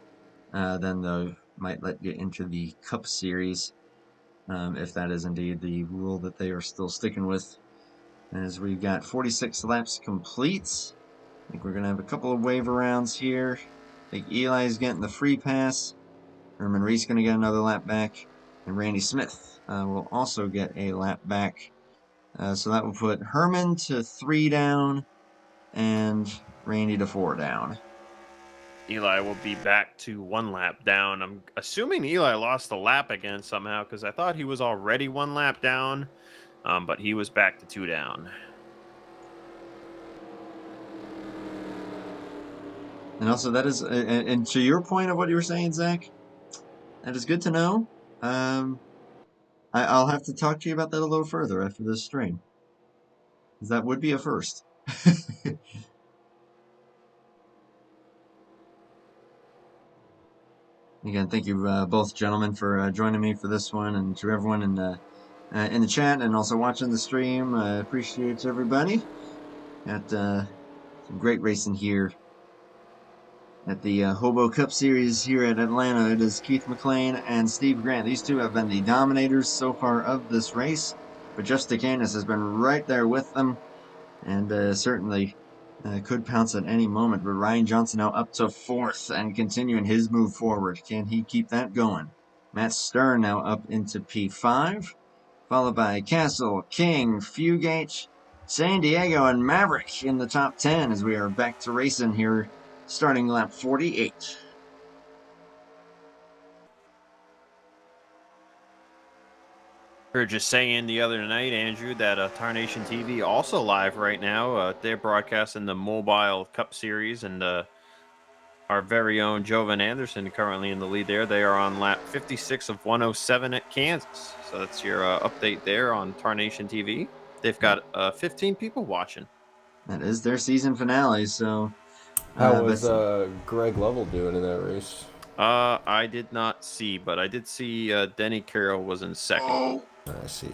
then they might let you into the Cup Series, if that is indeed the rule that they are still sticking with. As we've got 46 laps complete, I think we're going to have a couple of waiver rounds here. I think Eli's getting the free pass. Herman Reese going to get another lap back. And Randy Smith will also get a lap back. So that will put Herman to 3 down and Randy to 4 down.
Eli will be back to 1 lap down. I'm assuming Eli lost a lap again somehow because I thought he was already 1 lap down, but he was back to 2 down.
And also, that is, and to your point of what you were saying, Zach, that is good to know. I'll have to talk to you about that a little further after this stream, because that would be a first. Again, thank you both gentlemen for joining me for this one, and to everyone in the chat and also watching the stream. I appreciate everybody. Got some great racing here at the HOBO Cup Series here at Atlanta. It is Keith McLean and Steve Grant. These two have been the dominators so far of this race, but Jeff Stacanis has been right there with them, and certainly could pounce at any moment. But Ryan Johnson now up to 4th and continuing his move forward. Can he keep that going? Matt Stern now up into P5, followed by Castle, King, Fugate, San Diego, and Maverick in the top 10 as we are back to racing here, starting lap 48.
We were just saying the other night, Andrew, that TarnationTV also live right now. They're broadcasting the Mobile Cup Series, and our very own Jovan Anderson currently in the lead there. They are on lap 56 of 107 at Kansas. So that's your update there on TarnationTV. They've got 15 people watching.
That is their season finale, so...
How was Greg Lovell doing in that race?
I did not see, but I did see Denny Carroll was in 2nd.
Oh.
I see.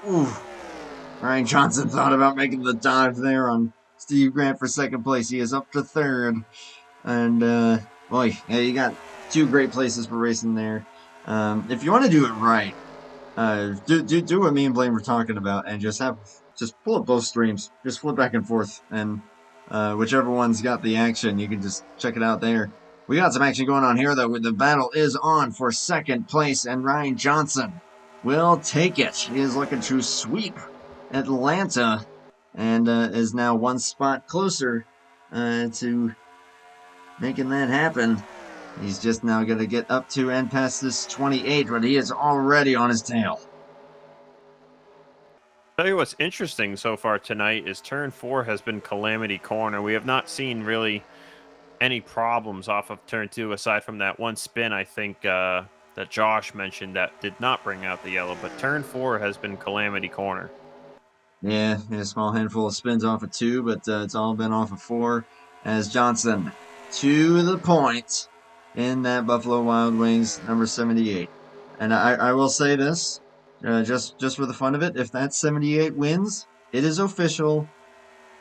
Ooh. Ryan Johnson thought about making the dive there on Steve Grant for 2nd place. He is up to 3rd. And, boy, yeah, you got 2 great places for racing there. If you want to do it right, do what me and Blaine were talking about and just pull up both streams. Just flip back and forth. And whichever one's got the action, you can just check it out there. We got some action going on here, though. The battle is on for 2nd place, and Ryan Johnson will take it. He is looking to sweep Atlanta and is now one spot closer to making that happen. He's just now going to get up to and past this 28, but he is already on his tail.
Tell you what's interesting so far tonight is turn 4 has been Calamity Corner. We have not seen really any problems off of turn 2 aside from that one spin I think that Josh mentioned that did not bring out the yellow, but turn 4 has been Calamity Corner.
Yeah, a small handful of spins off of 2, but it's all been off of 4 as Johnson to the point in that Buffalo Wild Wings number 78. And I will say this, just for the fun of it, if that 78 wins, it is official.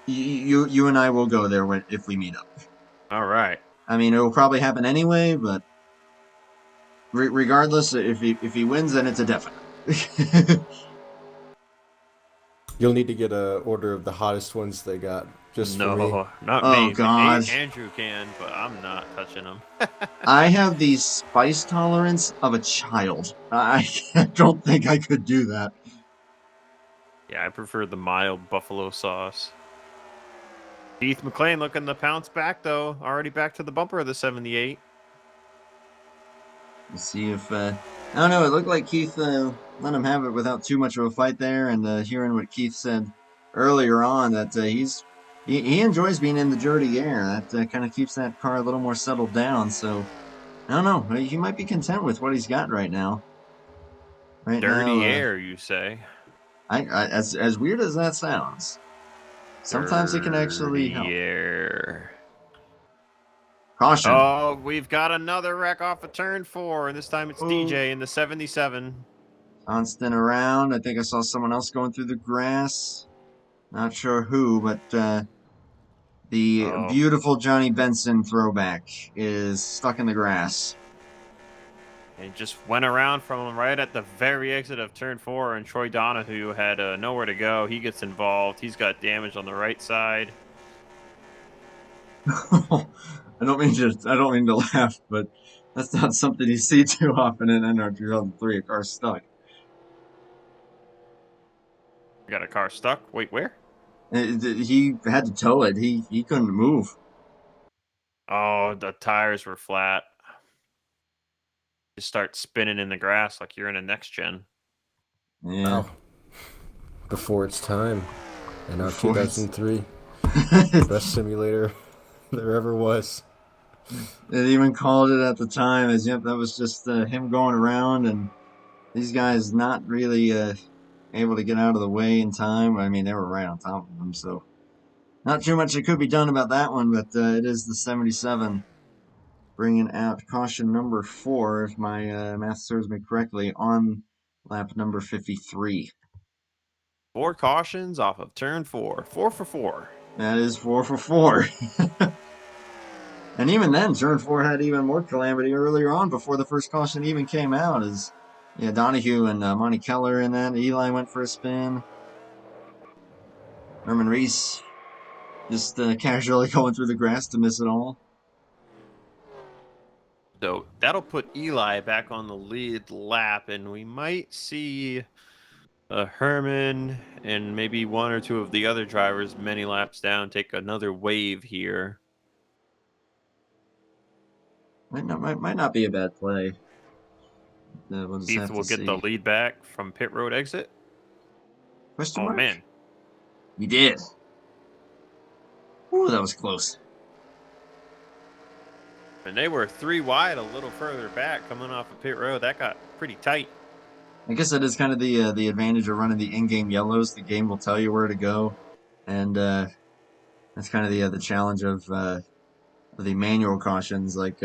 You and I will go there if we meet up.
All right.
I mean, it will probably happen anyway, but regardless, if he wins, then it's a definite.
You'll need to get a order of the hottest ones they got. Just for me.
No, not
Oh,
me.
God.
Andrew can, but I'm not touching them.
I have the spice tolerance of a child. I don't think I could do that.
Yeah, I prefer the mild buffalo sauce. Keith McLean looking to pounce back, though. Already back to the bumper of the 78.
Let's see if... I don't know, it looked like Keith let him have it without too much of a fight there, and hearing what Keith said earlier on, that he enjoys being in the dirty air. That kind of keeps that car a little more settled down, so... I don't know, he might be content with what he's got right now.
Dirty air, you say?
As weird as that sounds, sometimes it can actually help.
Air.
Caution.
Oh, we've got another wreck off of turn 4, and this time it's DJ in the 77.
Constant around. I think I saw someone else going through the grass. Not sure who, but the beautiful Johnny Benson throwback is stuck in the grass.
He just went around from right at the very exit of turn 4, and Troy Donahue had nowhere to go. He gets involved. He's got damage on the right side.
I don't mean to laugh, but that's not something you see too often in NR2003. A car stuck.
We got a car stuck. Wait, where?
He had to tow it. He couldn't move.
Oh, the tires were flat. Just start spinning in the grass like you're in a next gen.
Yeah.
Wow. Before its time. And now 2003. Best simulator there ever was.
It even called it at the time as, yep, that was just him going around, and these guys not really able to get out of the way in time. I mean, they were right on top of him, so not too much that could be done about that one, but it is the 77 bringing out caution number 4, if my math serves me correctly, on lap number 53.
4 cautions off of turn 4. 4 for 4.
That is 4 for 4. And even then, turn 4 had even more calamity earlier on before the first caution even came out. As Donahue and Monty Keller in that. Eli went for a spin. Herman Reese just casually going through the grass to miss it all.
So that'll put Eli back on the lead lap, and we might see Herman and maybe 1 or 2 of the other drivers many laps down take another wave here.
Might not be a bad play.
Keith will get the lead back from pit road exit.
Question mark?
Oh, man.
He did. Ooh, that was close.
And they were 3 wide a little further back coming off of pit road. That got pretty tight.
I guess that is kind of the advantage of running the in-game yellows. The game will tell you where to go. And that's kind of the challenge of the manual cautions, like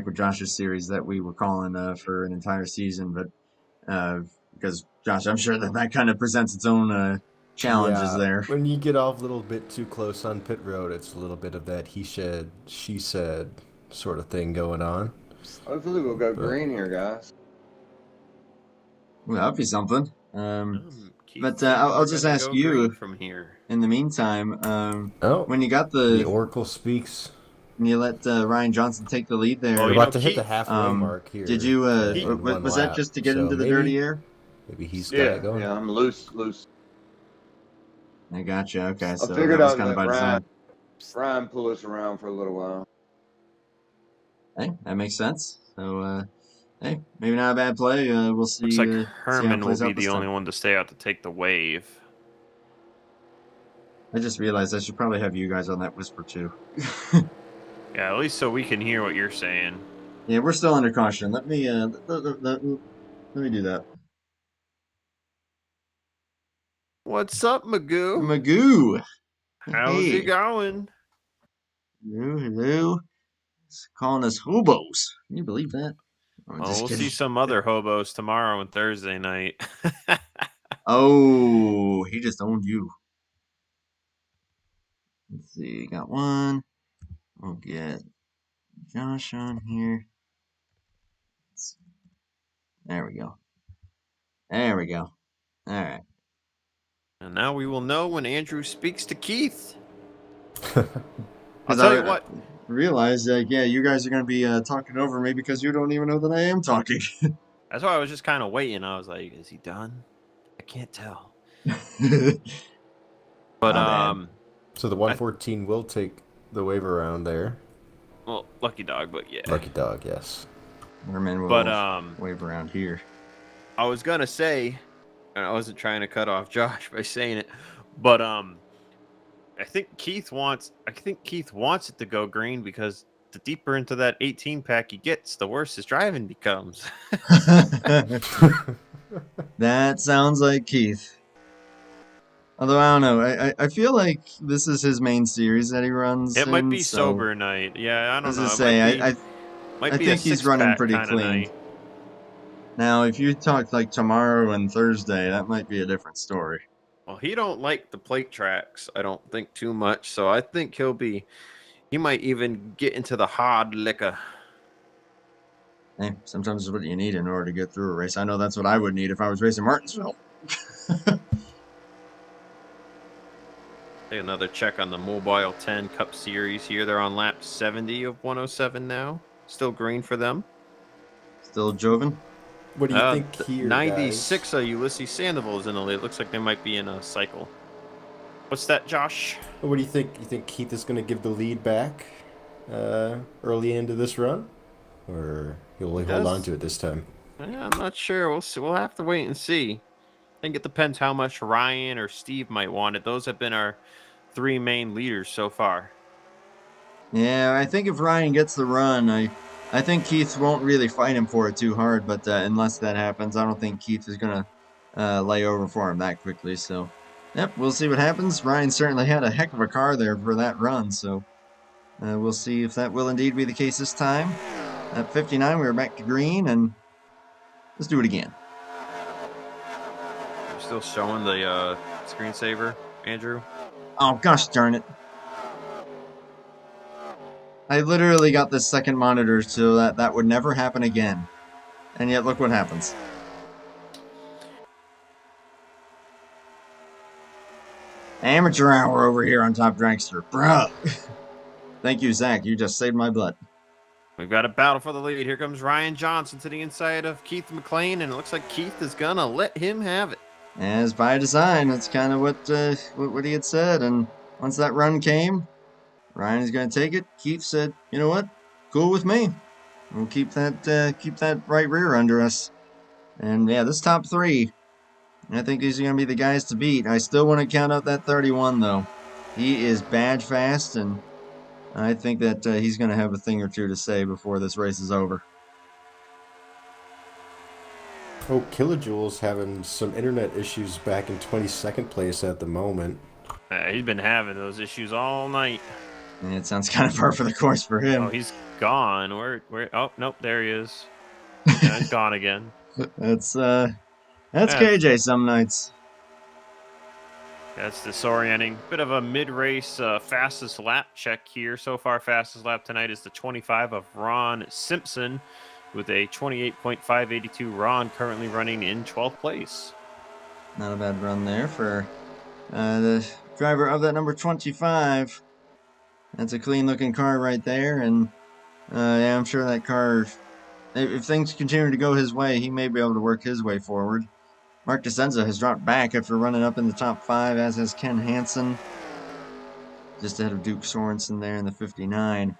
with Josh's series that we were calling for an entire season. But because Josh, I'm sure that kind of presents its own challenges there.
When you get off a little bit too close on pit road, it's a little bit of that he said, she said sort of thing going on.
Hopefully we'll go green here, guys.
Well, that'd be something.
Keith,
But I'll just
gonna
ask
go
you,
green from here.
in the meantime, when you got
The Oracle speaks.
when you let Ryan Johnson take the lead there,
Oh,
We're
you know,
about to hit
Keith,
the halfway mark here.
did you,
in one
was that
lap.
just to get
So
into the
maybe-
dirty air?
Maybe he's got
Yeah,
it going.
yeah, I'm loose.
I got you. Okay,
I
so
figured
that was
I'd
kind of
let
by design.
Ryan pull us around for a little while.
Hey, that makes sense. So, hey, maybe not a bad play. We'll
Looks
see.
like
See how it
Herman will
plays
be
out this
the only
time.
one to stay out to take the wave.
I just realized I should probably have you guys on that whisper too.
Yeah, at least so we can hear what you're saying.
Yeah, we're still under caution. Let me let me do that.
What's up, Magoo?
Magoo.
How's
Hey.
it going?
Hello, hello. It's calling us hobos. Can you believe that? I'm
Well,
just
we'll
kidding.
see some other hobos tomorrow and Thursday night.
Oh, he just owned you. Let's see. Got one. We'll get Josh on here. There we go. There we go. All right.
And now we will know when Andrew speaks to Keith. I'll
Because
tell you
I
what.
realized, yeah, you guys are going to be talking over me because you don't even know that I am talking.
That's why I was just kind of waiting. I was like, is he done? I can't tell. But
My bad.
So the 114 will take the wave around there.
well, lucky dog, but yeah.
Lucky dog, yes.
Merman will
But
wave around here.
I was gonna say, and I wasn't trying to cut off Josh by saying it, but I think Keith wants it to go green because the deeper into that 18 pack he gets, the worse his driving becomes.
That sounds like Keith. Although I don't know, I feel like this is his main series that he runs.
It might
in,
be
so,
sober night. Yeah, I don't
as
know.
I
It might
say,
be
I
a
think he's running
6-pack
pretty
kind of
clean.
night.
Now, if you talk like tomorrow and Thursday, that might be a different story.
Well, he don't like the plate tracks, I don't think too much. So I think he might even get into the hard liquor.
Hey, sometimes it's what you need in order to get through a race. I know that's what I would need if I was racing Martinsville.
Take another check on the Mobile 10 Cup Series here. They're on lap 70 of 107 now. Still green for them.
Still Joven?
What do you think here,
96
guys?
Ulysses Sandoval is in the lead. Looks like they might be in a cycle. What's that, Josh?
What do you think? You think Keith is going to give the lead back early into this run? Or he'll hold on to it this time?
Yeah, I'm not sure. We'll see. We'll have to wait and see. I think it depends how much Ryan or Steve might want it. Those have been our three main leaders so far.
Yeah, I think if Ryan gets the run, I think Keith won't really fight him for it too hard, but unless that happens, I don't think Keith is going to lay over for him that quickly. So, yep, we'll see what happens. Ryan certainly had a heck of a car there for that run, so we'll see if that will indeed be the case this time. At 59, we are back to green, and let's do it again.
You're still showing the screensaver, Andrew?
Oh, gosh darn it. I literally got this second monitor so that would never happen again. And yet, look what happens. Amateur hour over here on Top Dragster. Bruh. Thank you, Zach. You just saved my butt.
We've got a battle for the lead. Here comes Ryan Johnson to the inside of Keith McLean, and it looks like Keith is going to let him have it.
As by design, that's kind of what he had said. And once that run came, Ryan is going to take it. Keith said, "You know what? Cool with me. We'll keep that right rear under us." And yeah, this top three, I think these are going to be the guys to beat. I still want to count out that 31 though. He is badge fast, and I think that he's going to have a thing or two to say before this race is over.
Oh, Kilojoule's having some internet issues back in 22nd place at the moment.
He's been having those issues all night.
And it sounds kind of par for the course for him.
Oh, he's gone. Where? Oh, nope, there he is. Yeah, he's gone again.
That's KJ some nights.
That's disorienting. Bit of a mid-race fastest lap check here. So far, fastest lap tonight is the 25 of Ron Simpson with a 28.582. Ron currently running in 12th place.
Not a bad run there for the driver of that number 25. That's a clean-looking car right there, and yeah, I'm sure that car, if things continue to go his way, he may be able to work his way forward. Mark DeSenza has dropped back after running up in the top 5, as has Ken Hansen. Just ahead of Duke Sorensen there in the 59.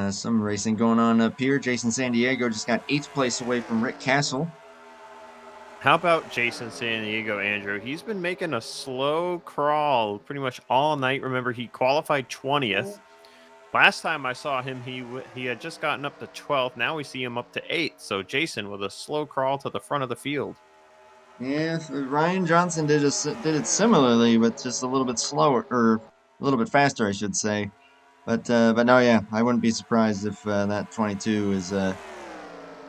Some racing going on up here. Jason San Diego just got 8th place away from Rick Castle.
How about Jason San Diego, Andrew? He's been making a slow crawl pretty much all night. Remember, he qualified 20th. Last time I saw him, he had just gotten up to 12th. Now we see him up to 8th. So Jason with a slow crawl to the front of the field.
Yeah, Ryan Johnson did it similarly, but just a little bit slower, or a little bit faster, I should say. But no, yeah, I wouldn't be surprised if that 22 is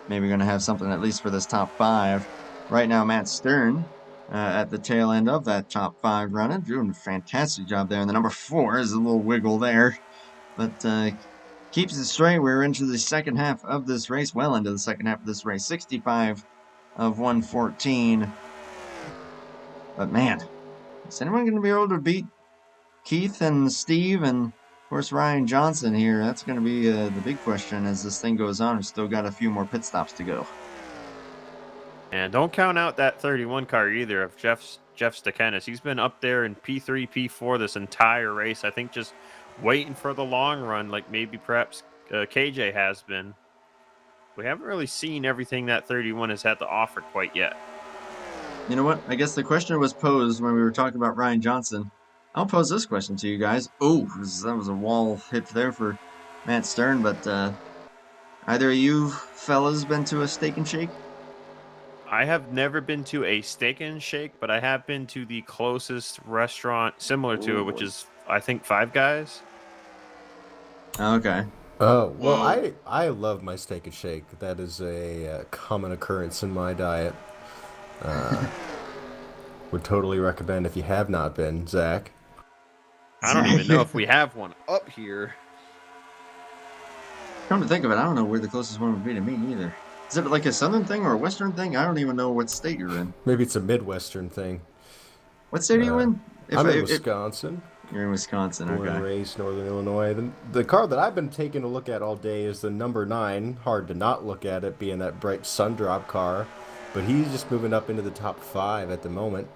maybe going to have something at least for this top 5. Right now, Matt Stern at the tail end of that top 5 running, doing a fantastic job there. And the number 4 is a little wiggle there, but keeps it straight. We're into the second half of this race, well into the second half of this race. 65 of 114. But man, is anyone going to be able to beat Keith and Steve and, of course, Ryan Johnson here? That's going to be the big question as this thing goes on. We've still got a few more pit stops to go.
And don't count out that 31 car either of Jeff Stakenis. He's been up there in P3, P4 this entire race. I think just waiting for the long run, like maybe perhaps KJ has been. We haven't really seen everything that 31 has had to offer quite yet.
You know what? I guess the question was posed when we were talking about Ryan Johnson. I'll pose this question to you guys. Oh, that was a wall hit there for Matt Stern, but either of you fellas been to a Steak and Shake?
I have never been to a Steak and Shake, but I have been to the closest restaurant similar to it, which is, I think, Five Guys.
Okay.
Oh, well, I love my Steak and Shake. That is a common occurrence in my diet. Would totally recommend if you have not been, Zach.
I don't even know if we have one up here.
Come to think of it, I don't know where the closest one would be to me either. Is it like a southern thing or a western thing? I don't even know what state you're in.
Maybe it's a Midwestern thing.
What state are you in?
I'm in Wisconsin.
You're in Wisconsin,
Born and
okay.
raised Northern Illinois. The car that I've been taking a look at all day is the number 9. Hard to not look at it, being that bright Sundrop car. But he's just moving up into the top 5 at the moment.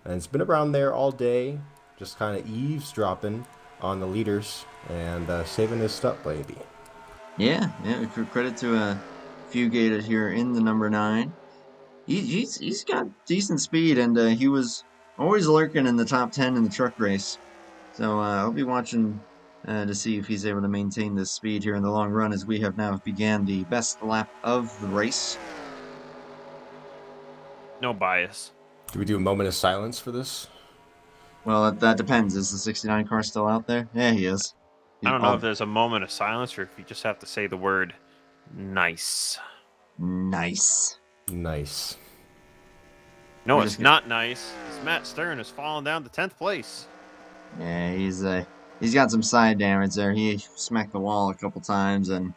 And it's been around there all day, just kind of eavesdropping on the leaders and saving his stuff, baby.
Yeah, credit to Fugate here in the number 9. He's got decent speed, and he was always lurking in the top 10 in the truck race. So I'll be watching to see if he's able to maintain this speed here in the long run, as we have now began the best lap of the race.
No bias.
Do we do a moment of silence for this?
Well, that depends. Is the 69 car still out there? Yeah, he is.
I don't know if there's a moment of silence or if you just have to say the word nice.
Nice.
Nice.
No, it's not nice. It's Matt Stern has fallen down to 10th place.
Yeah, he's got some side damage there. He smacked the wall a couple times, and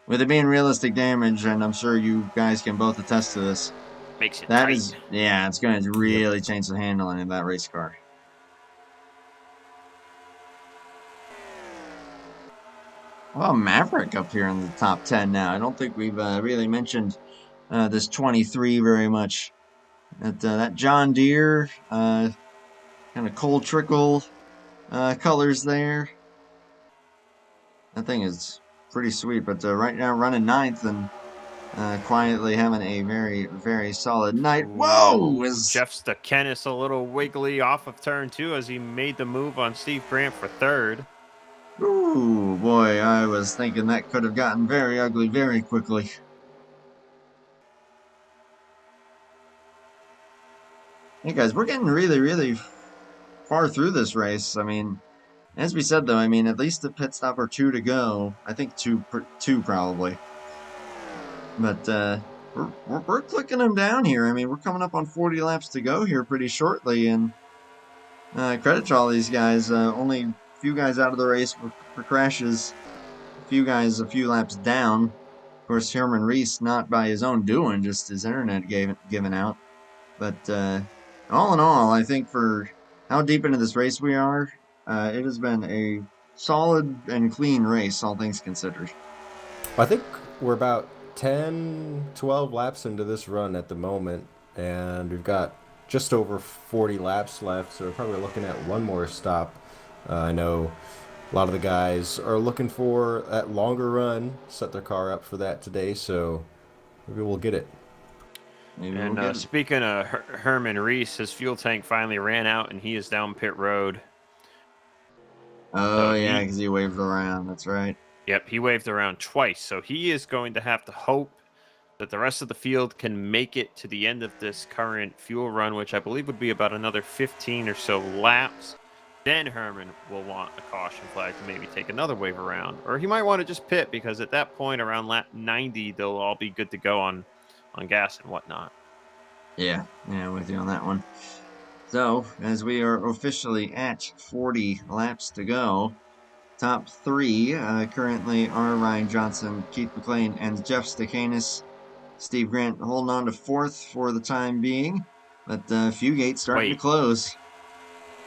with it being realistic damage, and I'm sure you guys can both attest to this,
makes it
that
tight.
It's going to really change the handling of that race car. Well, Maverick up here in the top 10 now. I don't think we've really mentioned this 23 very much. That John Deere, kind of Cole Trickle colors there. That thing is pretty sweet, but right now running 9th and quietly having a very, very solid night. Whoa!
Jeff Stakenis a little wiggly off of turn 2 as he made the move on Steve Grant for 3rd.
Ooh, boy, I was thinking that could have gotten very ugly very quickly. Hey guys, we're getting really, really far through this race. I mean, as we said though, I mean, at least the pit stop or 2 to go. I think two probably. But we're clicking them down here. I mean, we're coming up on 40 laps to go here pretty shortly, and credit to all these guys. Only a few guys out of the race for crashes. A few guys a few laps down. Of course, Herman Reese, not by his own doing, just his internet given out. But all in all, I think for how deep into this race we are, it has been a solid and clean race, all things considered.
I think we're about 10, 12 laps into this run at the moment. and we've got just over 40 laps left, so we're probably looking at one more stop. I know a lot of the guys are looking for that longer run, set their car up for that today, so maybe we'll get it.
Maybe
And
we'll get it.
speaking of Herman Reese, his fuel tank finally ran out, and he is down pit road.
Oh,
So
yeah,
he-
because he waved around. That's right.
Yep, he waved around twice, so he is going to have to hope that the rest of the field can make it to the end of this current fuel run, which I believe would be about another 15 or so laps. Then Herman will want a caution flag to maybe take another wave around, or he might want to just pit, because at that point, around lap 90, they'll all be good to go on gas and whatnot.
Yeah, with you on that one. So, as we are officially at 40 laps to go, top three currently are Ryan Johnson, Keith McLean, and Jeff Stakanis. Steve Grant holding on to fourth for the time being, but Fugate starting to
Wait.
close.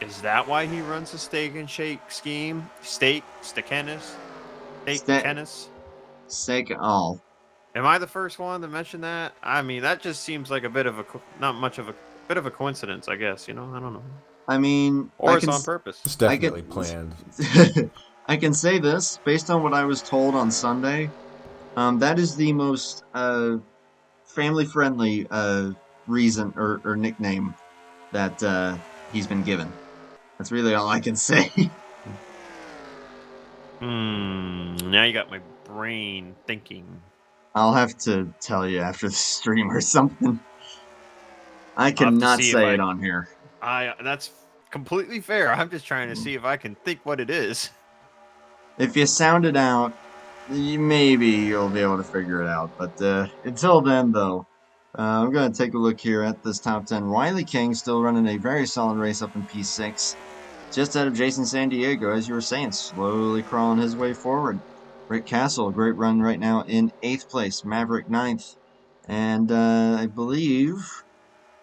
Is that why he runs a steak and shake scheme? Steak-Kennis?
Steak all.
Am I the first one to mention that? I mean, that just seems like a bit of a bit of a coincidence, I guess. I don't know.
I mean,
Or it's on purpose.
It's definitely planned.
I can say this based on what I was told on Sunday. That is the most family-friendly reason or nickname that he's been given. That's really all I can say.
Now you got my brain thinking.
I'll have to tell you after the stream or something. I
I'll have to
cannot
see if
say it on here.
That's completely fair. I'm just trying to see if I can think what it is.
If you sound it out, maybe you'll be able to figure it out. But until then, though, I'm going to take a look here at this top 10. Wiley King still running a very solid race up in P6. Just out of Jason San Diego, as you were saying, slowly crawling his way forward. Rick Castle, great run right now in 8th place. Maverick 9th. And I believe,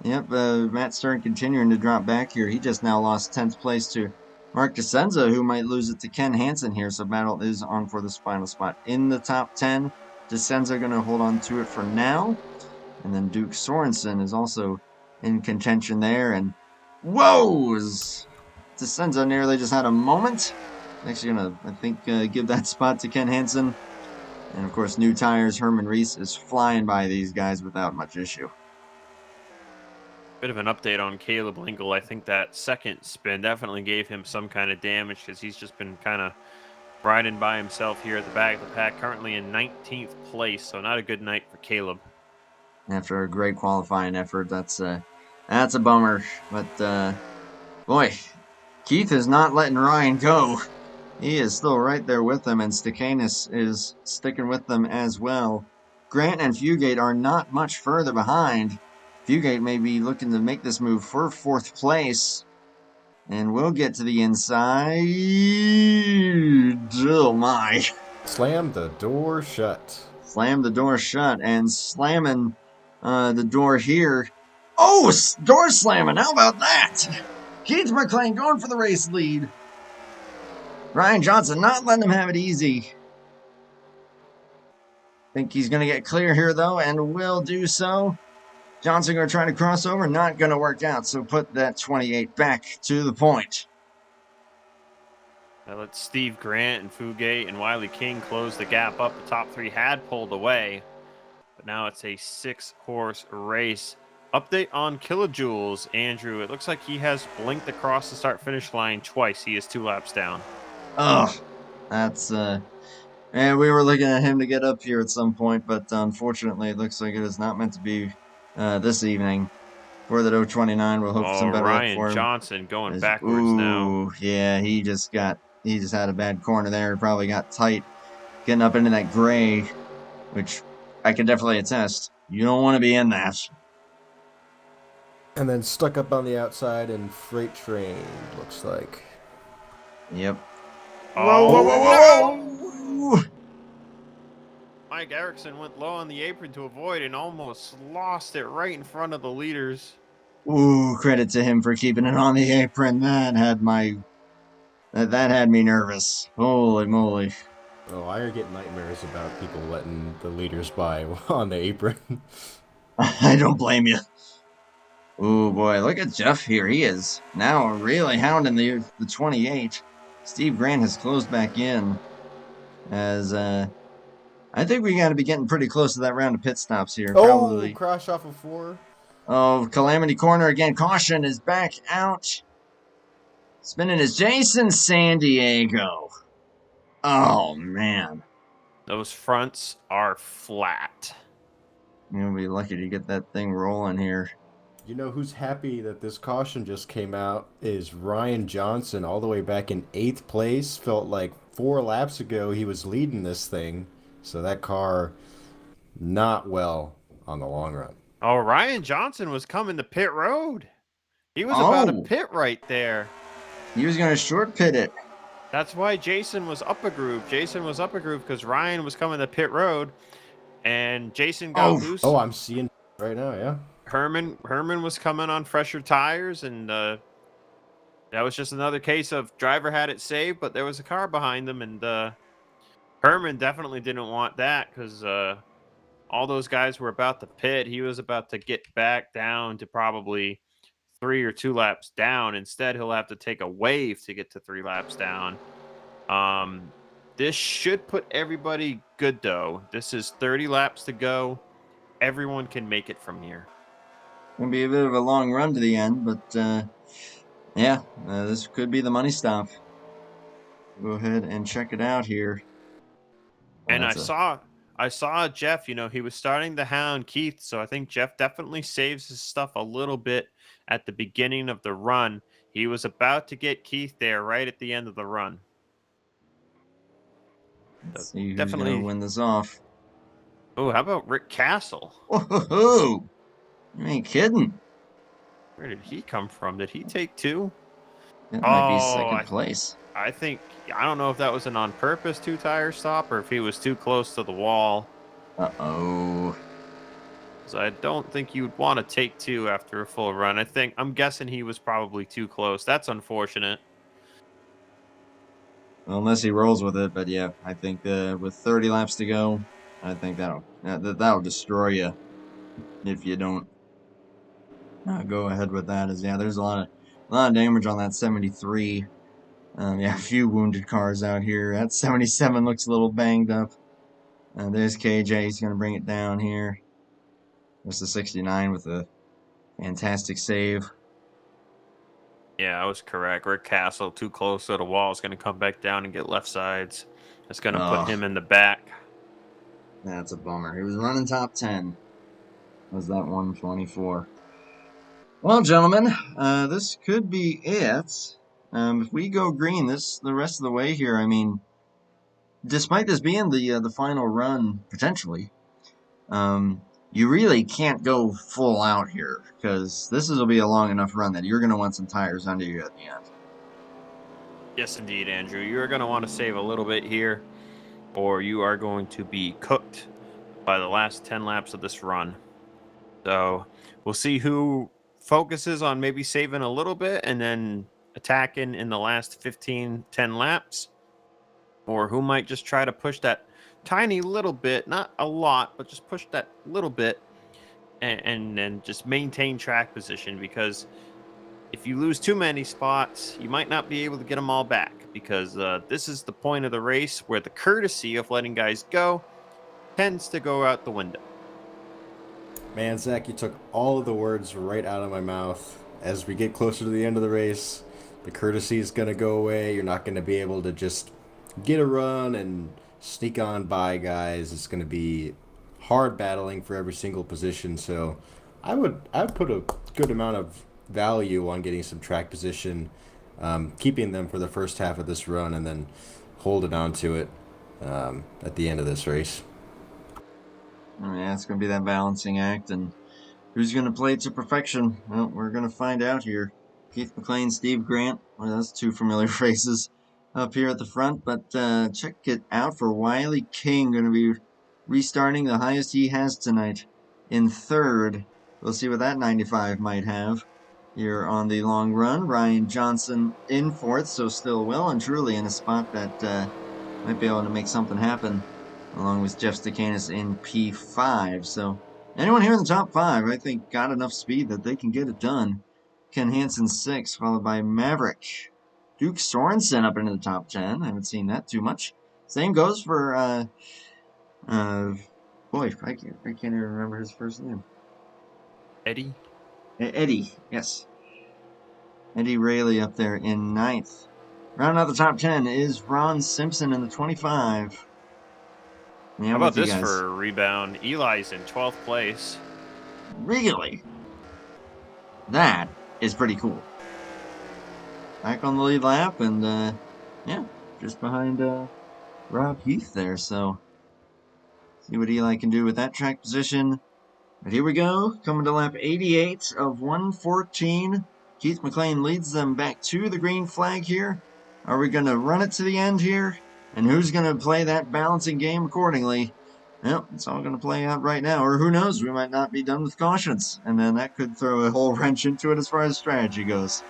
Matt Stern continuing to drop back here. He just now lost 10th place to Mark DeSenza, who might lose it to Ken Hansen here. So battle is on for this final spot in the top 10. DeSenza going to hold on to it for now. And then Duke Sorensen is also in contention there. And whoa! DeSenza nearly just had a moment. Actually going to, I think, give that spot to Ken Hansen. And of course, new tires. Herman Reese is flying by these guys without much issue.
Bit of an update on Caleb Lingle. I think that second spin definitely gave him some kind of damage, because he's just been kind of riding by himself here at the back of the pack, currently in 19th place, so not a good night for Caleb.
After a great qualifying effort, that's a bummer. But boy, Keith is not letting Ryan go. He is still right there with them, and Stakanis is sticking with them as well. Grant and Fugate are not much further behind. Fugate may be looking to make this move for 4th place. And we'll get to the inside. Oh my.
Slam the door shut.
Slam the door shut, and slamming the door here. Oh, door slamming. How about that? Keith McLean going for the race lead. Ryan Johnson not letting him have it easy. Think he's going to get clear here, though, and will do so. Johnson going to try to cross over. Not going to work out, so put that 28 back to the point.
Now let Steve Grant and Fugate and Wiley King close the gap up. The top three had pulled away, but now it's a 6-horse race. Update on Kilojoules, Andrew. It looks like he has blinked across the start-finish line twice. He is 2 laps down.
Oh, that's and we were looking at him to get up here at some point, but unfortunately, it looks like it is not meant to be this evening. For that 029, we'll hope for some better luck for him.
Ryan Johnson going backwards now.
Yeah, he just had a bad corner there. Probably got tight, getting up into that gray, which I can definitely attest. You don't want to be in that.
And then stuck up on the outside and freight train, looks like.
Yep.
Whoa. Mike Erickson went low on the apron to avoid and almost lost it right in front of the leaders.
Ooh, credit to him for keeping it on the apron. That had me nervous. Holy moly.
Oh, I get nightmares about people letting the leaders by on the apron.
I don't blame you. Oh boy, look at Jeff here. He is now really hounding the 28. Steve Grant has closed back in as I think we got to be getting pretty close to that round of pit stops here.
Oh,
Probably.
crash off of 4.
Oh, Calamity Corner again. Caution is back out. Spinning is Jason San Diego. Oh man.
Those fronts are flat.
You'll be lucky to get that thing rolling here.
You know who's happy that this caution just came out is Ryan Johnson, all the way back in 8th place. Felt like 4 laps ago he was leading this thing. So that car, not well on the long run.
Oh, Ryan Johnson was coming to pit road. He was about to pit right there.
He was going to short pit it.
That's why Jason was up a groove. Jason was up a groove because Ryan was coming to pit road, and Jason got loose.
Oh, I'm seeing right now, yeah.
Herman was coming on fresher tires, and that was just another case of driver had it saved, but there was a car behind them, and Herman definitely didn't want that because all those guys were about to pit. He was about to get back down to probably 3 or 2 laps down. Instead, he'll have to take a wave to get to 3 laps down. This should put everybody good, though. This is 30 laps to go. Everyone can make it from here.
Gonna be a bit of a long run to the end, but yeah, this could be the money stop. Go ahead and check it out here.
And I saw Jeff, he was starting to hound Keith, so I think Jeff definitely saves his stuff a little bit at the beginning of the run. He was about to get Keith there right at the end of the run.
Let's see who's gonna win this off.
Oh, how about Rick Castle?
Whoa! You ain't kidding.
Where did he come from? Did he take 2?
That might be second place.
I don't know if that was an on-purpose 2-tire stop or if he was too close to the wall.
Uh-oh.
So I don't think you'd want to take 2 after a full run. I'm guessing he was probably too close. That's unfortunate.
Well, unless he rolls with it, but yeah, I think with 30 laps to go, I think that'll destroy you if you don't go ahead with that. There's a lot of damage on that 73. A few wounded cars out here. That 77 looks a little banged up. There's KJ. He's gonna bring it down here. There's the 69 with a fantastic save.
Yeah, I was correct. Rick Castle, too close to the wall, is going to come back down and get left sides. That's going to put him in the back.
That's a bummer. He was running top 10. Was that 124? Well, gentlemen, this could be it. If we go green the rest of the way here, I mean, despite this being the final run, potentially, you really can't go full out here because will be a long enough run that you're going to want some tires under you at the end.
Yes, indeed, Andrew. You're going to want to save a little bit here, or you are going to be cooked by the last 10 laps of this run. So we'll see who focuses on maybe saving a little bit and then attacking in the last 10 laps, or who might just try to push that tiny little bit, not a lot, but just push that little bit and then just maintain track position, because if you lose too many spots, you might not be able to get them all back, because this is the point of the race where the courtesy of letting guys go tends to go out the window.
Man, Zach, you took all of the words right out of my mouth. As we get closer to the end of the race, the courtesy is going to go away. You're not going to be able to just get a run and sneak on by guys. It's going to be hard battling for every single position. So I would put a good amount of value on getting some track position, keeping them for the first half of this run, and then holding on to it at the end of this race.
Yeah, it's going to be that balancing act, and who's going to play it to perfection? Well, we're going to find out here. Keith McLean, Steve Grant. Well, that's 2 familiar faces up here at the front, but check it out for Wiley King. Going to be restarting the highest he has tonight in 3rd. We'll see what that 95 might have here on the long run. Ryan Johnson in 4th, so still well and truly in a spot that might be able to make something happen, along with Jeff Stakanis in P5. So Anyone here in the top 5, I think, got enough speed that they can get it done. Ken Hansen 6, followed by Maverick. Duke Sorensen up into the top 10. I haven't seen that too much. Same goes for, boy, I can't even remember his first name.
Eddie.
Eddie, yes. Eddie Rayleigh up there in 9th. Rounding out the top 10 is Ron Simpson in the 25. Yeah,
How
I'm
about
with you
this
guys.
for a rebound? Eli's in 12th place.
Really? That is pretty cool. Back on the lead lap, and yeah, just behind Rob Heath there. So see what Eli can do with that track position. But here we go, coming to lap 88 of 114. Keith McLean leads them back to the green flag here. Are we going to run it to the end here? And who's going to play that balancing game accordingly? Well, it's all going to play out right now. Or who knows, we might not be done with cautions. And then that could throw a whole wrench into it as far as strategy goes.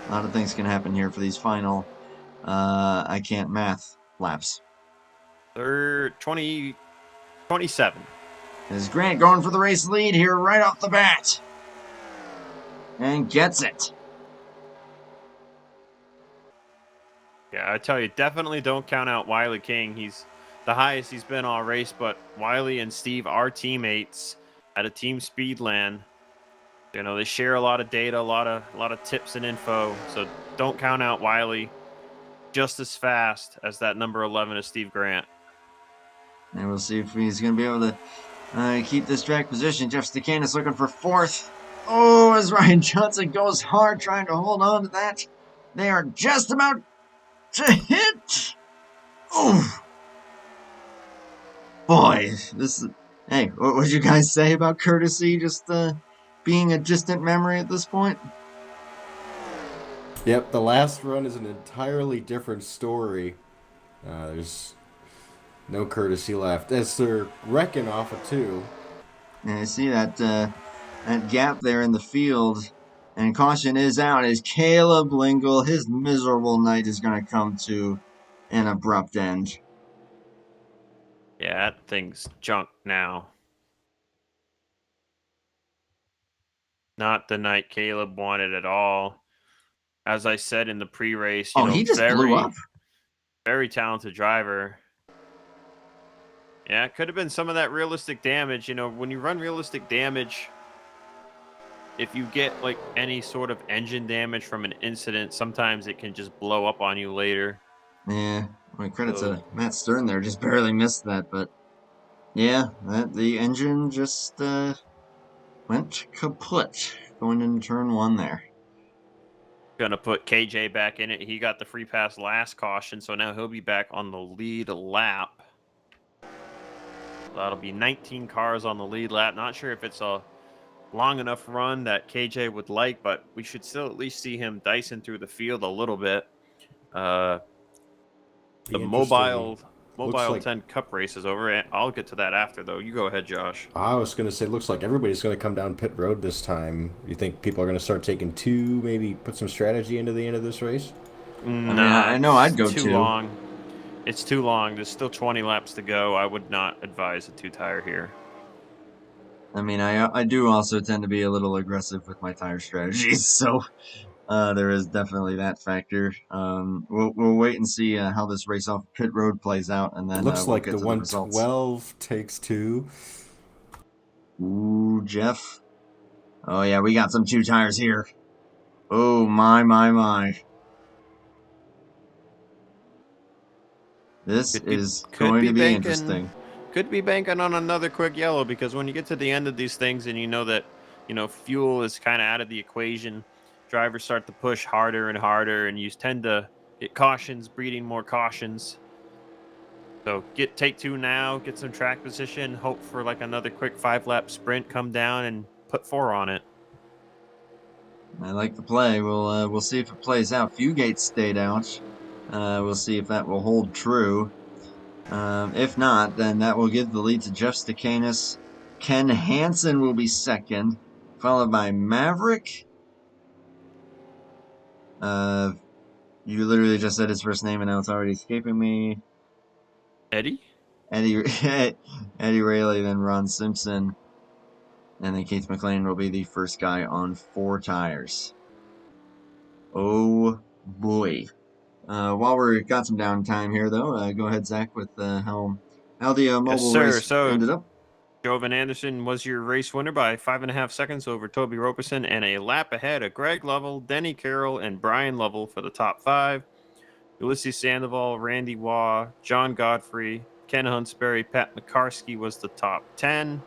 A lot of things can happen here for these final, I can't math laps.
Third, 27.
Is Grant going for the race lead here right off the bat? And gets it.
Yeah, I tell you, definitely don't count out Wiley King. He's the highest he's been all race, but Wiley and Steve are teammates at a Team Speedland. You know, they share a lot of data, a lot of tips and info. So don't count out Wiley. Just as fast as that number 11 is Steve Grant.
And we'll see if he's going to be able to keep this track position. Jeff Stakanis looking for 4th. Oh, as Ryan Johnson goes hard trying to hold on to that. They are just about to hit. Oh, boy. This is... Hey, what would you guys say about courtesy just being a distant memory at this point?
Yep, the last run is an entirely different story. There's no courtesy left. As they're wrecking off of 2.
And I see that that gap there in the field. And caution is out as Caleb Lingle, his miserable night is going to come to an abrupt end.
Yeah, that thing's junk now. Not the night Caleb wanted at all. As I said in the pre-race,
He just blew up.
Very talented driver. Yeah, it could have been some of that realistic damage. You know, when you run realistic damage, if you get like any sort of engine damage from an incident, sometimes it can just blow up on you later.
Yeah, my credit to Matt Stern there, just barely missed that, but yeah, the engine just went kaput going into turn 1 there.
Gonna put KJ back in it. He got the free pass last caution, so now he'll be back on the lead lap. That'll be 19 cars on the lead lap. Not sure if it's a long enough run that KJ would like, but we should still at least see him dicing through the field a little bit. The Mobile
like
10 Cup race is over. I'll get to that after, though. You go ahead, Josh.
I was going to say, looks like everybody's going to come down pit road this time. You think people are going to start taking 2, maybe put some strategy into the end of this race?
Nah,
I know I'd go
too long. It's too long. There's still 20 laps to go. I would not advise a 2-tire here.
I mean, I do also tend to be a little aggressive with my tire strategies, so there is definitely that factor. We'll wait and see how this race off pit road plays out, and then
Looks
we'll
like
get
the
to the results.
112 takes 2.
Ooh, Jeff. Oh yeah, we got some 2 tires here. Oh my. This is going to be interesting.
Could be banking on another quick yellow, because when you get to the end of these things and you know that, fuel is kind of out of the equation, drivers start to push harder and harder, and you tend to get cautions breeding more cautions. So take 2 now, get some track position, hope for like another quick 5-lap sprint, come down and put 4 on it.
I like the play. We'll see if it plays out. Fugate stayed out. We'll see if that will hold true. If not, then that will give the lead to Jeff Stakanis. Ken Hansen will be second, followed by Maverick. You literally just said his first name and now it's already escaping me.
Eddie
Eddie Rayleigh, then Ron Simpson. And then Keith McLean will be the first guy on 4 tires. Oh boy. While we've got some downtime here, though, go ahead, Zach, with how the mobile
sir.
race
So
ended up.
Jovan Anderson was your race winner by 5.5 seconds over Toby Roberson, and a lap ahead of Greg Lovell, Denny Carroll, and Brian Lovell for the top 5. Ulysses Sandoval, Randy Waugh, John Godfrey, Ken Hunsberry, Pat McCarsky was the top 10.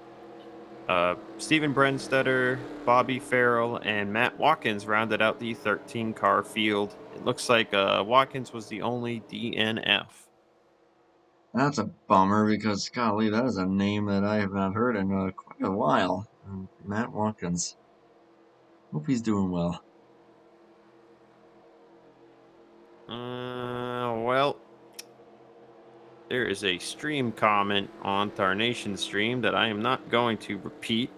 Stephen Brenstetter, Bobby Farrell, and Matt Watkins rounded out the 13-car field. It looks like Watkins was the only DNF.
That's a bummer because, golly, that is a name that I have not heard in quite a while. Matt Watkins. Hope he's doing well.
Well, there is a stream comment on Tarnation stream that I am not going to repeat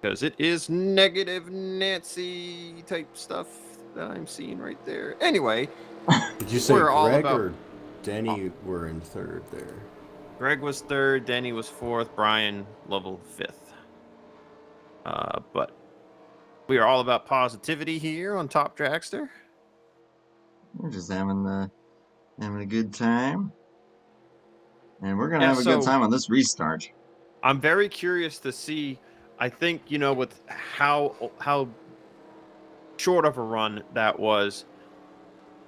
because it is negative Nancy type stuff that I'm seeing right there. Anyway,
Did you say
we're all
Greg
about-
or Denny were in third there?
Greg was 3rd, Denny was 4th, Brian Lovell 5th. But we are all about positivity here on Top Dragster.
We're just having a good time. And we're going to have a good time on this restart.
I'm very curious to see. I think, with how short of a run that was,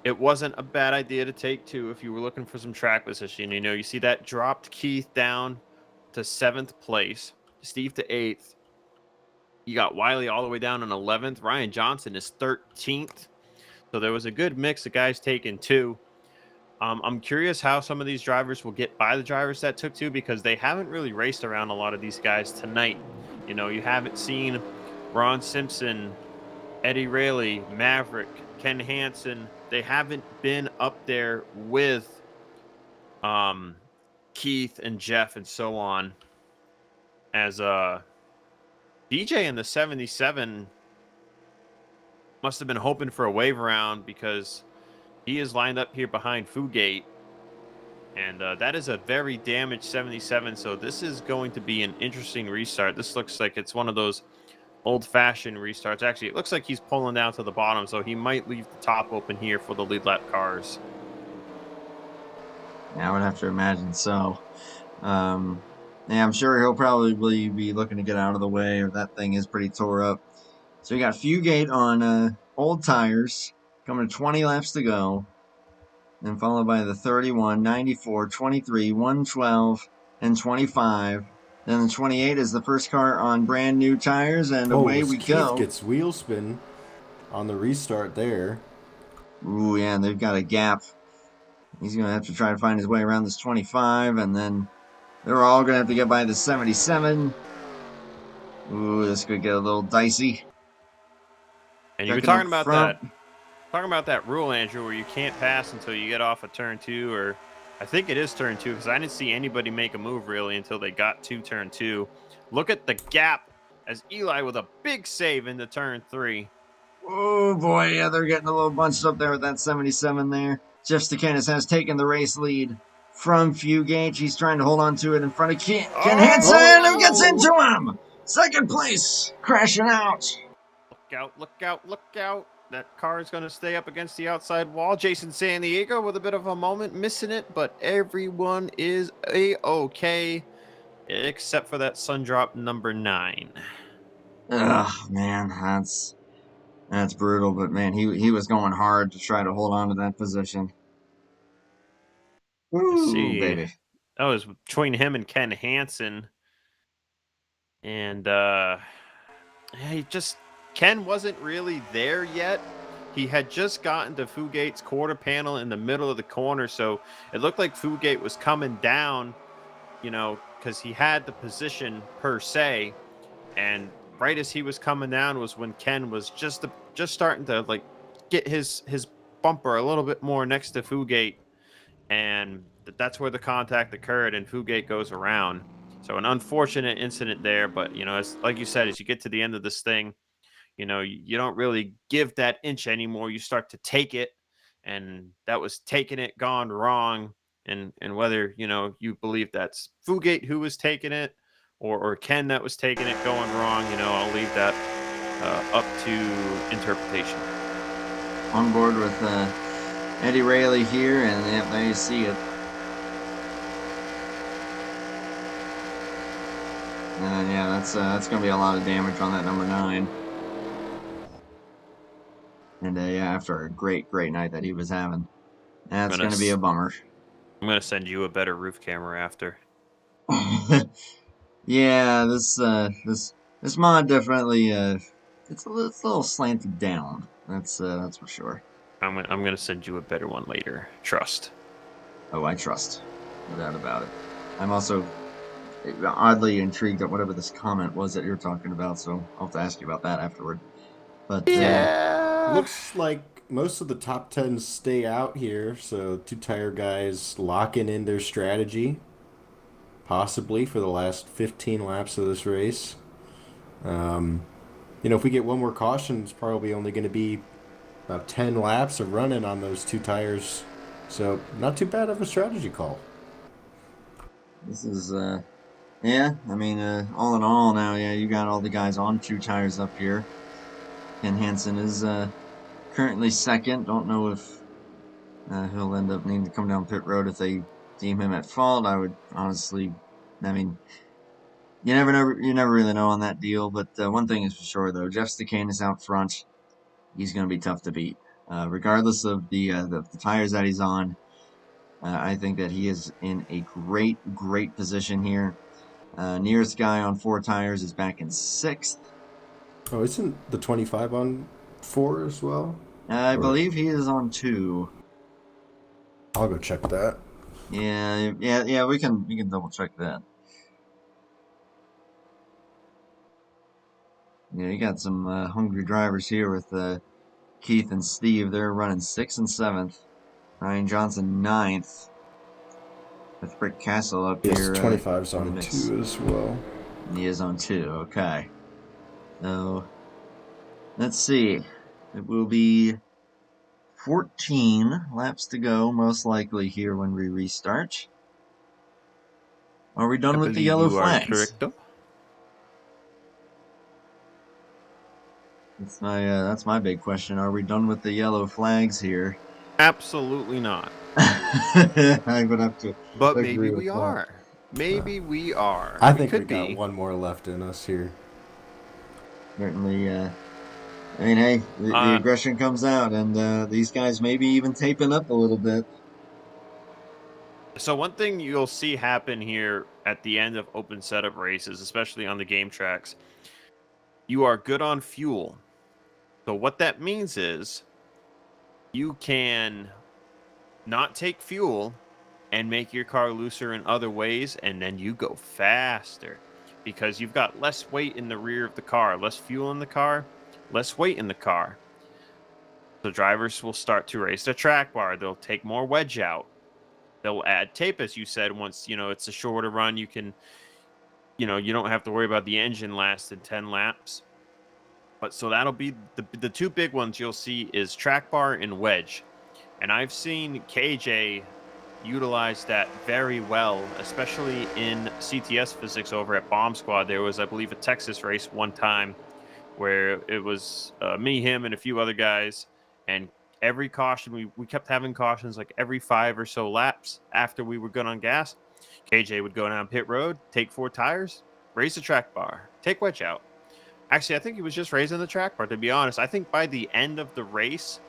it wasn't a bad idea to take 2 if you were looking for some track position. You see that dropped Keith down to 7th place, Steve to 8th. You got Wiley all the way down in 11th. Ryan Johnson is 13th. So there was a good mix of guys taking 2. I'm curious how some of these drivers will get by the drivers that took 2 because they haven't really raced around a lot of these guys tonight. You haven't seen Ron Simpson, Eddie Rayleigh, Maverick, Ken Hansen. They haven't been up there with Keith and Jeff and so on. As DJ in the 77 must have been hoping for a wave around because he is lined up here behind Fugate. And that is a very damaged 77. So this is going to be an interesting restart. This looks like it's one of those old-fashioned restarts. Actually, it looks like he's pulling down to the bottom. So he might leave the top open here for the lead lap cars.
Yeah, I would have to imagine so. Yeah, I'm sure he'll probably be looking to get out of the way, or that thing is pretty tore up. So we got Fugate on old tires, coming to 20 laps to go, and followed by the 31, 94, 23, 112, and 25. Then the 28 is the first car on brand new tires, and away we
Keith
go.
Gets wheel spin on the restart there.
Ooh, yeah, and they've got a gap. He's going to have to try to find his way around this 25, and then they're all going to have to get by the 77. Ooh, this could get a little dicey.
And you were
Checking
talking
up
about
front.
that rule, Andrew, where you can't pass until you get off of turn 2, or I think it is turn 2, because I didn't see anybody make a move really until they got to turn 2. Look at the gap as Eli with a big save into turn 3.
Oh boy, yeah, they're getting a little bunched up there with that 77 there. Jeff Stakanis has taken the race lead from Fugate. He's trying to hold on to it in front of Ken Hansen, who gets into him! Second place, crashing out.
Look out, look out, look out. That car is going to stay up against the outside wall. Jason San Diego with a bit of a moment, missing it, but everyone is A-okay, except for that Sundrop number 9.
Ugh, man, that's brutal, but man, he was going hard to try to hold on to that position. Woo,
See,
baby.
that was between him and Ken Hansen. And Ken wasn't really there yet. He had just gotten to Fugate's quarter panel in the middle of the corner, so it looked like Fugate was coming down, because he had the position per se. And right as he was coming down was when Ken was just starting to get his bumper a little bit more next to Fugate, and that's where the contact occurred, and Fugate goes around. So an unfortunate incident there, but as like you said, as you get to the end of this thing, you don't really give that inch anymore. You start to take it, and that was taking it gone wrong. And whether you believe that's Fugate who was taking it, or Ken that was taking it going wrong. I'll leave that up to interpretation.
On board with Eddie Rayleigh here, and yep, there you see it. And yeah, that's going to be a lot of damage on that number 9. And yeah, after a great night that he was having, that's going to be a bummer.
I'm going to send you a better roof camera after.
Yeah, this mod definitely it's a little slanted down. That's for sure.
I'm going to send you a better one later. Trust.
Oh, I trust. No doubt about it. I'm also oddly intrigued at whatever this comment was that you're talking about, so I'll have to ask you about that afterward. But
yeah, looks like most of the top 10 stay out here, so 2-tire guys locking in their strategy, possibly for the last 15 laps of this race. If we get one more caution, it's probably only going to be about 10 laps of running on those 2 tires, so not too bad of a strategy call.
This is yeah, I mean, all in all now, yeah, you got all the guys on 2 tires up here. Ken Hansen is currently second. Don't know if he'll end up needing to come down pit road if they deem him at fault. I would honestly, I mean, you never really know on that deal. But one thing is for sure, though, Jeff Stakane is out front. He's going to be tough to beat, regardless of the tires that he's on. I think that he is in a great position here. Nearest guy on 4 tires is back in 6th.
Oh, isn't the 25 on 4 as well?
I believe he is on 2.
I'll go check that.
Yeah. We can double check that. Yeah, you got some hungry drivers here with Keith and Steve. They're running 6th and 7th. Ryan Johnson 9th. With Rick Castle up here.
25's on 2 as well.
He is on 2. Okay. So let's see. It will be 14 laps to go, most likely here when we restart. Are we done with the yellow flags? That's my big question. Are we done with the yellow flags here?
Absolutely not.
I would have to.
But maybe we are. Maybe we are.
I think we got one more left in us here.
Certainly. I mean, hey, the aggression comes out, and these guys maybe even taping up a little bit.
So one thing you'll see happen here at the end of open setup races, especially on the game tracks, you are good on fuel. So what that means is you can not take fuel and make your car looser in other ways, and then you go faster because you've got less weight in the rear of the car, less fuel in the car, less weight in the car. So drivers will start to raise their track bar. They'll take more wedge out. They'll add tape, as you said. Once it's a shorter run, you can, you don't have to worry about the engine lasting 10 laps. But so that'll be the 2 big ones you'll see is track bar and wedge. And I've seen KJ utilize that very well, especially in CTS physics over at Bomb Squad. There was, I believe, a Texas race one time where it was me, him, and a few other guys. And every caution, we kept having cautions like every 5 or so laps after we were good on gas. KJ would go down pit road, take 4 tires, raise the track bar, take wedge out. Actually, I think he was just raising the track bar, to be honest. I think by the end of the race,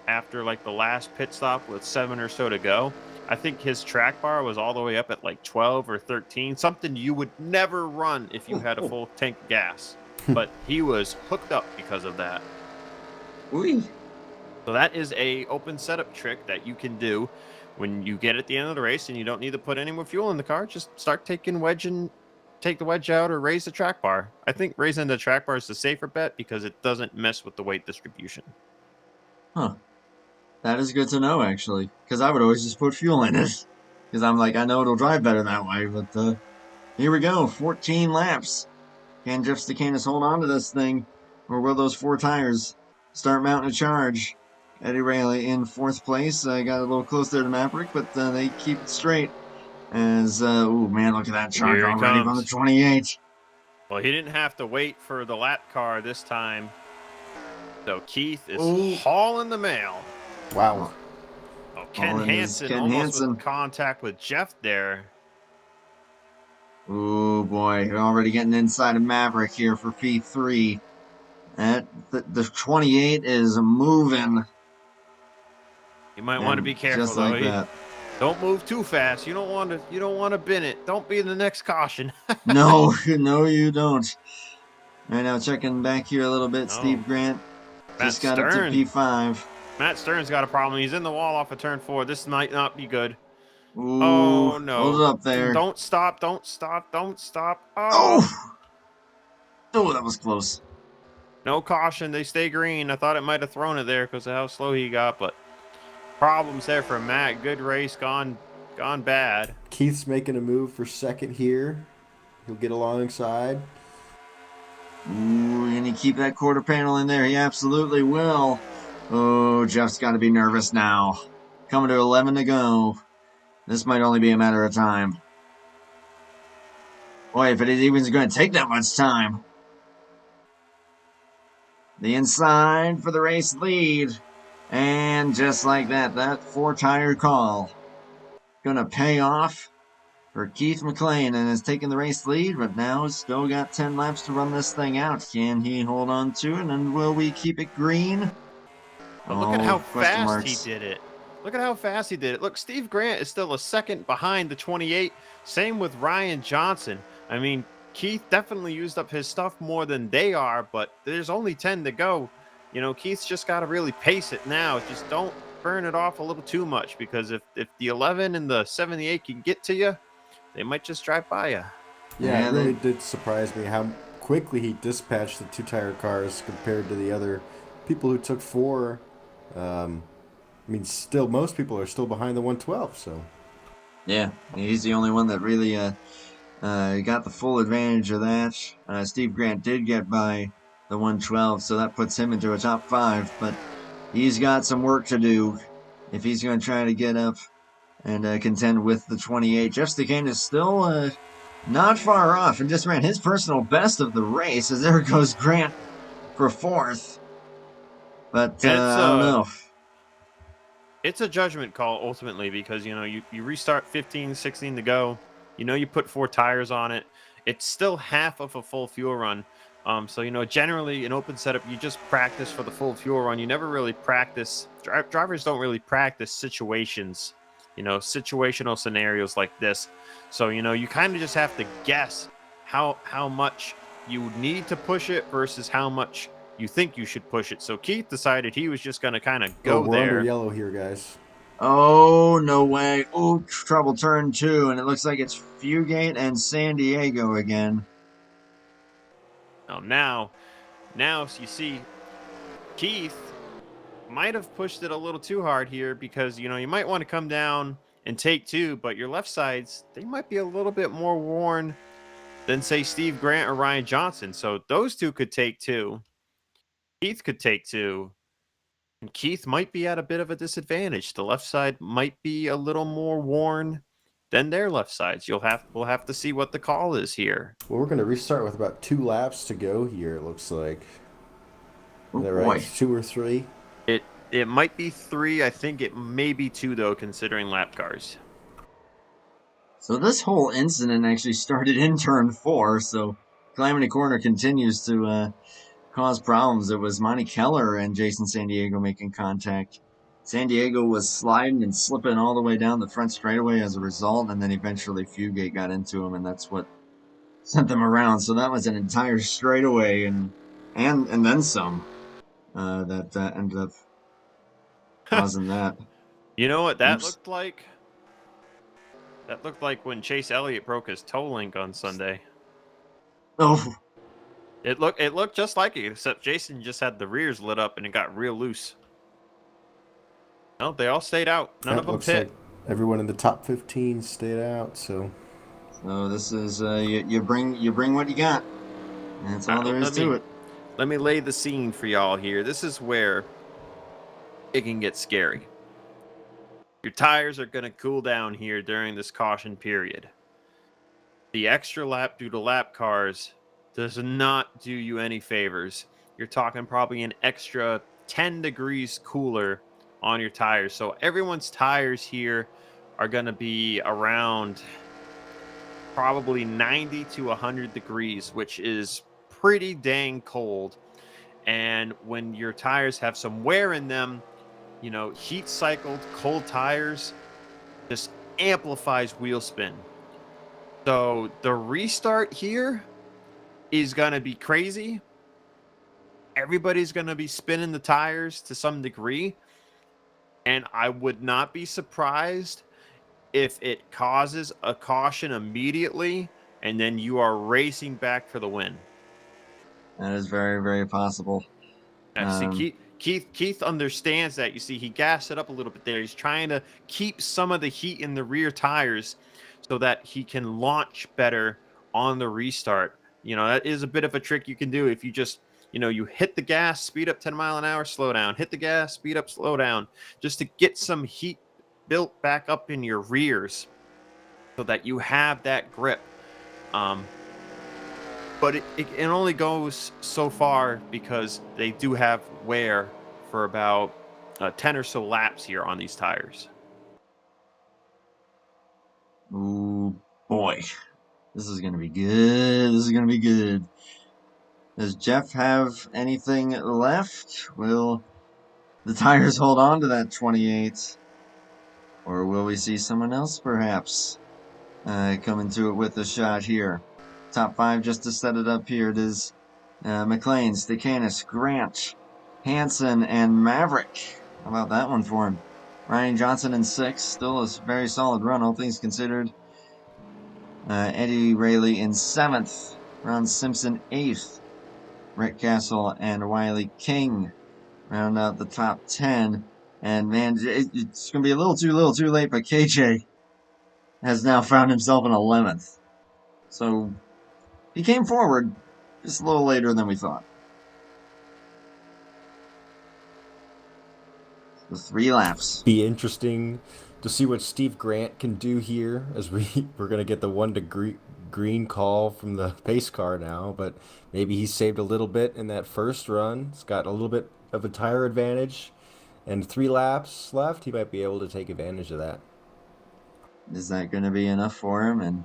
after like the last pit stop with 7 or so to go, I think his track bar was all the way up at like 12 or 13, something you would never run if you had a full tank of gas. But he was hooked up because of that.
Ooh.
So that is a open setup trick that you can do when you get at the end of the race and you don't need to put any more fuel in the car. Just start taking wedge and take the wedge out or raise the track bar. I think raising the track bar is the safer bet because it doesn't mess with the weight distribution.
Huh. That is good to know, actually, because I would always just put fuel in it. Because I'm like, I know it'll drive better that way, but here we go, 14 laps. Can Jeff Stakanis hold on to this thing, or will those 4 tires start mounting a charge? Eddie Rayleigh in 4th place, got a little close there to Maverick, but they keep it straight. As, oh man, look at that charge already from the 28.
Well, he didn't have to wait for the lap car this time. So Keith is
Ooh.
hauling the mail.
Wow.
Oh, Ken
Hauling his
Hansen
Ken
almost
Hansen.
with contact with Jeff there.
Oh boy, we're already getting inside of Maverick here for P3. The 28 is moving.
You might want to be careful
just
though.
like that.
Don't move too fast. You don't want to bin it. Don't be in the next caution.
No, no, you don't. All right, now checking back here a little bit.
No.
Steve Grant just got up to
Stern.
P5.
Matt Stern's got a problem. He's in the wall off of turn 4. This might not be good.
Ooh,
Oh no!
hold it up there.
Don't stop! Don't stop! Don't stop!
Oh, that was close.
No caution. They stay green. I thought it might have thrown it there because of how slow he got, but problems there for Matt. Good race gone bad.
Keith's making a move for second here. He'll get alongside.
Ooh, can he keep that quarter panel in there? He absolutely will. Oh, Jeff's got to be nervous now. Coming to 11 to go. This might only be a matter of time. Boy, if it is even going to take that much time. The inside for the race lead. And just like that, that 4-tire call going to pay off for Keith McLean and has taken the race lead, but now has still got 10 laps to run this thing out. Can he hold on to it, and will we keep it green?
But look at how fast
marks.
he did it. Look at how fast he did it. Look, Steve Grant is still a second behind the 28. Same with Ryan Johnson. I mean, Keith definitely used up his stuff more than they are, but there's only 10 to go. You know, Keith's just got to really pace it now. Just don't burn it off a little too much, because if the 11 and the 78 can get to you, they might just drive by you.
Yeah, it really did surprise me how quickly he dispatched the 2-tire cars compared to the other people who took 4. I mean, still, most people are still behind the 112, so.
Yeah, he's the only one that really got the full advantage of that. Steve Grant did get by the 112, so that puts him into a top 5, but he's got some work to do if he's going to try to get up and contend with the 28. Jeff Stikane is still not far off and just ran his personal best of the race, as there goes Grant for 4th. But I don't know.
It's a judgment call ultimately, because, you know, you restart 15, 16 to go. You know, you put 4 tires on it. It's still half of a full fuel run. So, you know, generally in open setup, you just practice for the full fuel run. You never really practice. Drivers don't really practice situations, you know, situational scenarios like this. So, you know, you kind of just have to guess how much you need to push it versus how much you think you should push it. So Keith decided he was just going to kind of go
we're
there.
under yellow here, guys.
Oh, no way. Oh, trouble turn 2, and it looks like it's Fugate and San Diego again.
Now you see Keith might have pushed it a little too hard here, because, you know, you might want to come down and take 2, but your left sides, they might be a little bit more worn than, say, Steve Grant or Ryan Johnson. So those 2 could take 2. Keith could take 2. And Keith might be at a bit of a disadvantage. The left side might be a little more worn than their left sides. We'll have to see what the call is here.
Well, we're going to restart with about 2 laps to go here, it looks like.
Oh,
is that right?
boy.
2 or 3?
It might be 3. I think it may be 2, though, considering lap cars.
So this whole incident actually started in turn 4, so Calamity Corner continues to cause problems. It was Monty Keller and Jason San Diego making contact. San Diego was sliding and slipping all the way down the front straightaway as a result, and then eventually Fugate got into him, and that's what sent them around. So that was an entire straightaway and then some that ended up causing that.
You know what that
Oops.
looked like? That looked like when Chase Elliott broke his toe link on Sunday.
Oh,
It looked just like it, except Jason just had the rears lit up and it got real loose. No, they all stayed out. None of them
looks
pit.
like everyone in the top 15 stayed out, so
this is you bring what you got. That's all there is to it.
Let me lay the scene for y'all here. This is where it can get scary. Your tires are going to cool down here during this caution period. The extra lap due to lap cars does not do you any favors. You're talking probably an extra 10 degrees cooler on your tires. So everyone's tires here are going to be around probably 90 to 100 degrees, which is pretty dang cold. And when your tires have some wear in them, you know, heat cycled cold tires just amplifies wheel spin. So the restart here is going to be crazy. Everybody's going to be spinning the tires to some degree. And I would not be surprised if it causes a caution immediately and then you are racing back for the win.
That is very, very possible.
See, Keith understands that. You see, he gassed it up a little bit there. He's trying to keep some of the heat in the rear tires so that he can launch better on the restart. You know, that is a bit of a trick you can do if you just, you know, you hit the gas, speed up 10 mile an hour, slow down, hit the gas, speed up, slow down, just to get some heat built back up in your rears so that you have that grip. But it only goes so far because they do have wear for about 10 or so laps here on these tires.
Ooh, boy. This is going to be good. This is going to be good. Does Jeff have anything left? Will the tires hold on to that 28? Or will we see someone else, perhaps, come into it with a shot here? Top 5 just to set it up here. It is McLean, Stakanis, Grant, Hansen, and Maverick. How about that one for him? Ryan Johnson in 6th. Still a very solid run, all things considered. Eddie Rayleigh in 7th. Ron Simpson 8th. Rick Castle and Wiley King round out the top 10. And man, it's going to be a little too late, but KJ has now found himself in 11th. So he came forward just a little later than we thought. So 3 laps.
Be interesting to see what Steve Grant can do here, as we're going to get the 1 degree green call from the pace car now, but maybe he saved a little bit in that first run. He's got a little bit of a tire advantage, and 3 laps left. He might be able to take advantage of that.
Is that going to be enough for him? And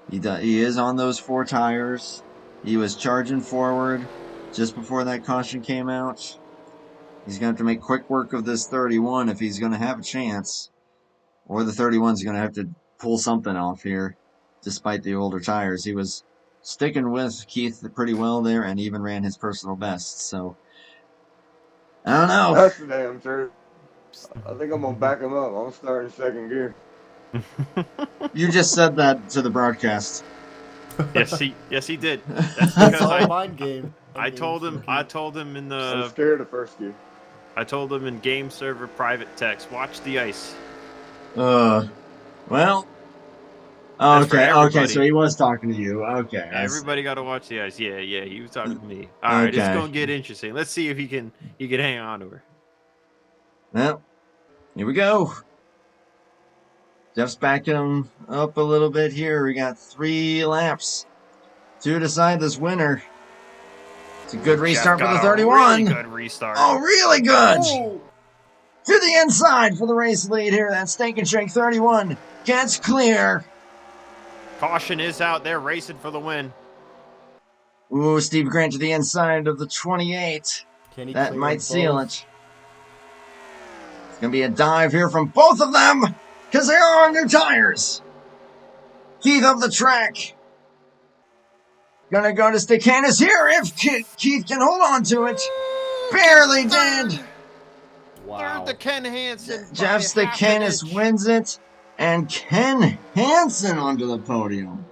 he is on those 4 tires. He was charging forward just before that caution came out. He's going to have to make quick work of this 31 if he's going to have a chance. Or the 31's going to have to pull something off here, despite the older tires. He was sticking with Keith pretty well there and even ran his personal best. So, I don't know.
That's the damn truth. I think I'm going to back him up. I'm starting 2nd gear.
You just said that to the broadcast.
Yes, he did. That's
That's
because
all mind game.
I told him in
I'm
the
scared of 1st gear.
I told him in game server private text, watch the ice.
Well,
That's for
okay,
everybody.
so he was talking to you. Okay.
Everybody got to watch the ice. Yeah, he was talking to me. All right, it's
Okay.
gonna get interesting. Let's see if he can hang on to her.
Well, here we go. Jeff's backing him up a little bit here. We got 3 laps to decide this winner. It's a good restart
Jeff
for the
got
31.
A really good restart.
Oh, really good.
Oh!
To the inside for the race lead here. That Steak and Shake 31 gets clear.
Caution is out there, racing for the win.
Ooh, Steve Grant to the inside of the 28.
Can he
That
clear
might
them
seal
both?
it. It's going to be a dive here from both of them because they are on their tires. Keith up the track. Gonna go to Stakanis here if Keith can hold on to it. Barely did.
Wow.
Third to Ken Hansen.
Jeff Stakanis wins it. And Ken Hansen onto the podium.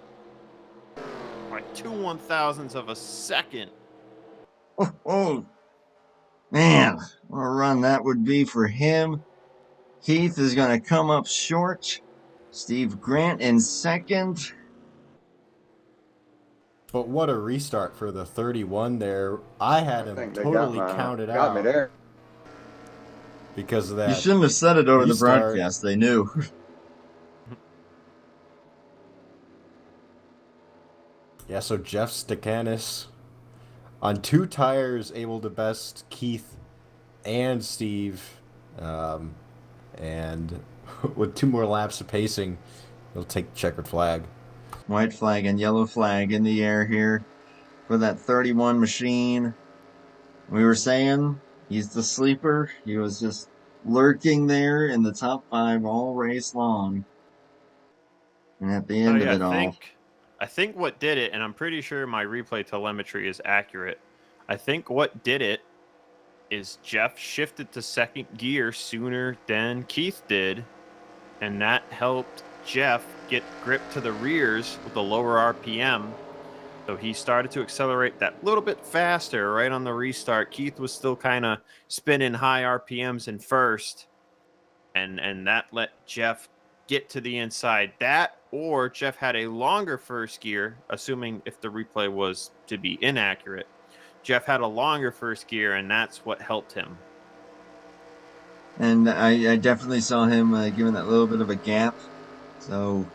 By 2 1,000ths of a second.
Oh, man, what a run that would be for him. Keith is going to come up short. Steve Grant in 2nd.
But what a restart for the 31 there. I had him
think they
totally
got
counted
got
out
me there.
because of that.
You shouldn't have said it over the
Restart.
broadcast. They knew.
Yeah, so Jeff Stakanis on 2 tires able to best Keith and Steve. And with 2 more laps of pacing, he'll take the checkered flag.
White flag and yellow flag in the air here for that 31 machine. We were saying he's the sleeper. He was just lurking there in the top 5 all race long. And at the end of
Yeah,
it all,
I think what did it, and I'm pretty sure my replay telemetry is accurate. I think what did it is Jeff shifted to second gear sooner than Keith did, and that helped Jeff get grip to the rears with the lower RPM. So he started to accelerate that little bit faster right on the restart. Keith was still kind of spinning high RPMs in first, and that let Jeff get to the inside. That, or Jeff had a longer first gear, assuming if the replay was to be inaccurate. Jeff had a longer first gear, and that's what helped him.
and I definitely saw him giving that little bit of a gap. So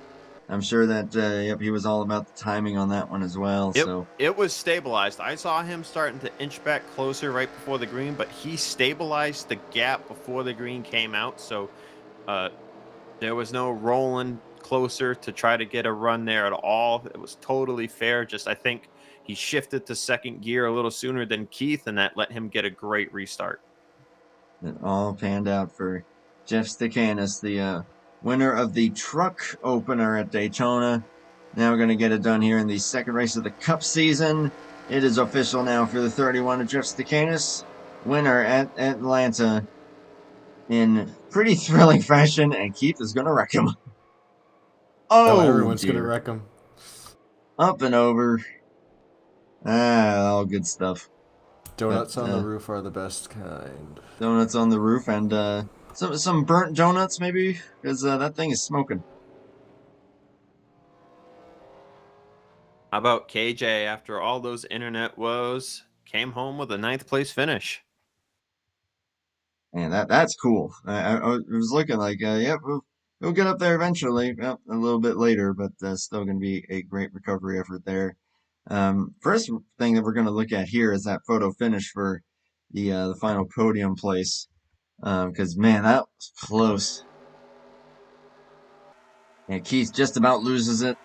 I'm sure that yep, he was all about the timing on that one as well. So
It was stabilized. I saw him starting to inch back closer right before the green, but he stabilized the gap before the green came out. So there was no rolling closer to try to get a run there at all. It was totally fair. Just I think he shifted to second gear a little sooner than Keith, and that let him get a great restart.
it all panned out for Jeff Stakanis, the winner of the truck opener at Daytona. Now we're going to get it done here in the second race of the Cup season. It is official now for the 31 of Jeff Stakanis, winner at Atlanta in pretty thrilling fashion, and Keith is going to wreck him.
Oh,
Oh,
everyone's going to
dear.
wreck him.
Up and over. All good stuff.
Donuts
But,
on the roof are the best kind.
donuts on the roof and some burnt donuts maybe, because that thing is smoking.
How about KJ, after all those internet woes, came home with a 9th place finish?
Man, that's cool. I was looking like, yep, we'll get up there eventually. Yep, a little bit later, but still going to be a great recovery effort there. First thing that we're going to look at here is that photo finish for the final podium place. Because man, that was close. And Keith just about loses it.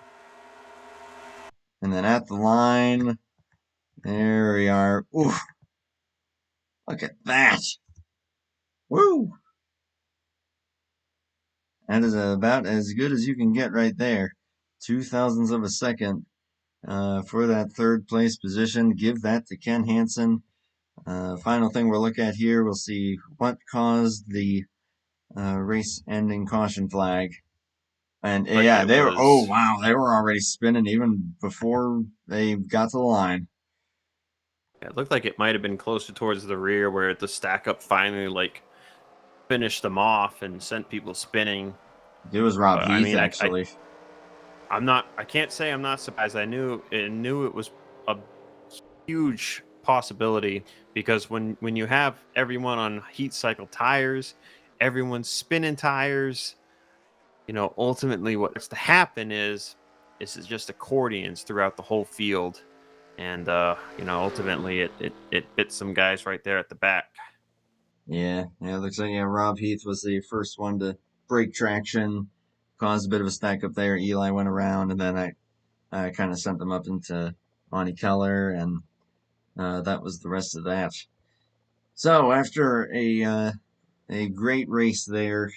And then at the line, there we are. Ooh, look at that. Woo! That is about as good as you can get right there. 0.02 of a second for that third place position. Give that to Ken Hansen. Final thing we'll look at here, we'll see what caused the race-ending caution flag. And
Like
yeah,
it
they were. Oh
was.
wow, they were already spinning even before they got to the line.
It looked like it might have been closer towards the rear where the stack up finally finished them off and sent people spinning.
It was Rob
I
Heath
mean,
actually.
I can't say I'm not surprised. I knew it was a huge possibility because when you have everyone on heat cycle tires, everyone's spinning tires, ultimately what's to happen is just accordions throughout the whole field. And ultimately it bit some guys right there at the back.
Yeah, it looks like Rob Heath was the first one to break traction, caused a bit of a stack up there. Eli went around, and then I kind of sent them up into Monty Keller, and that was the rest of that. So after a great race there,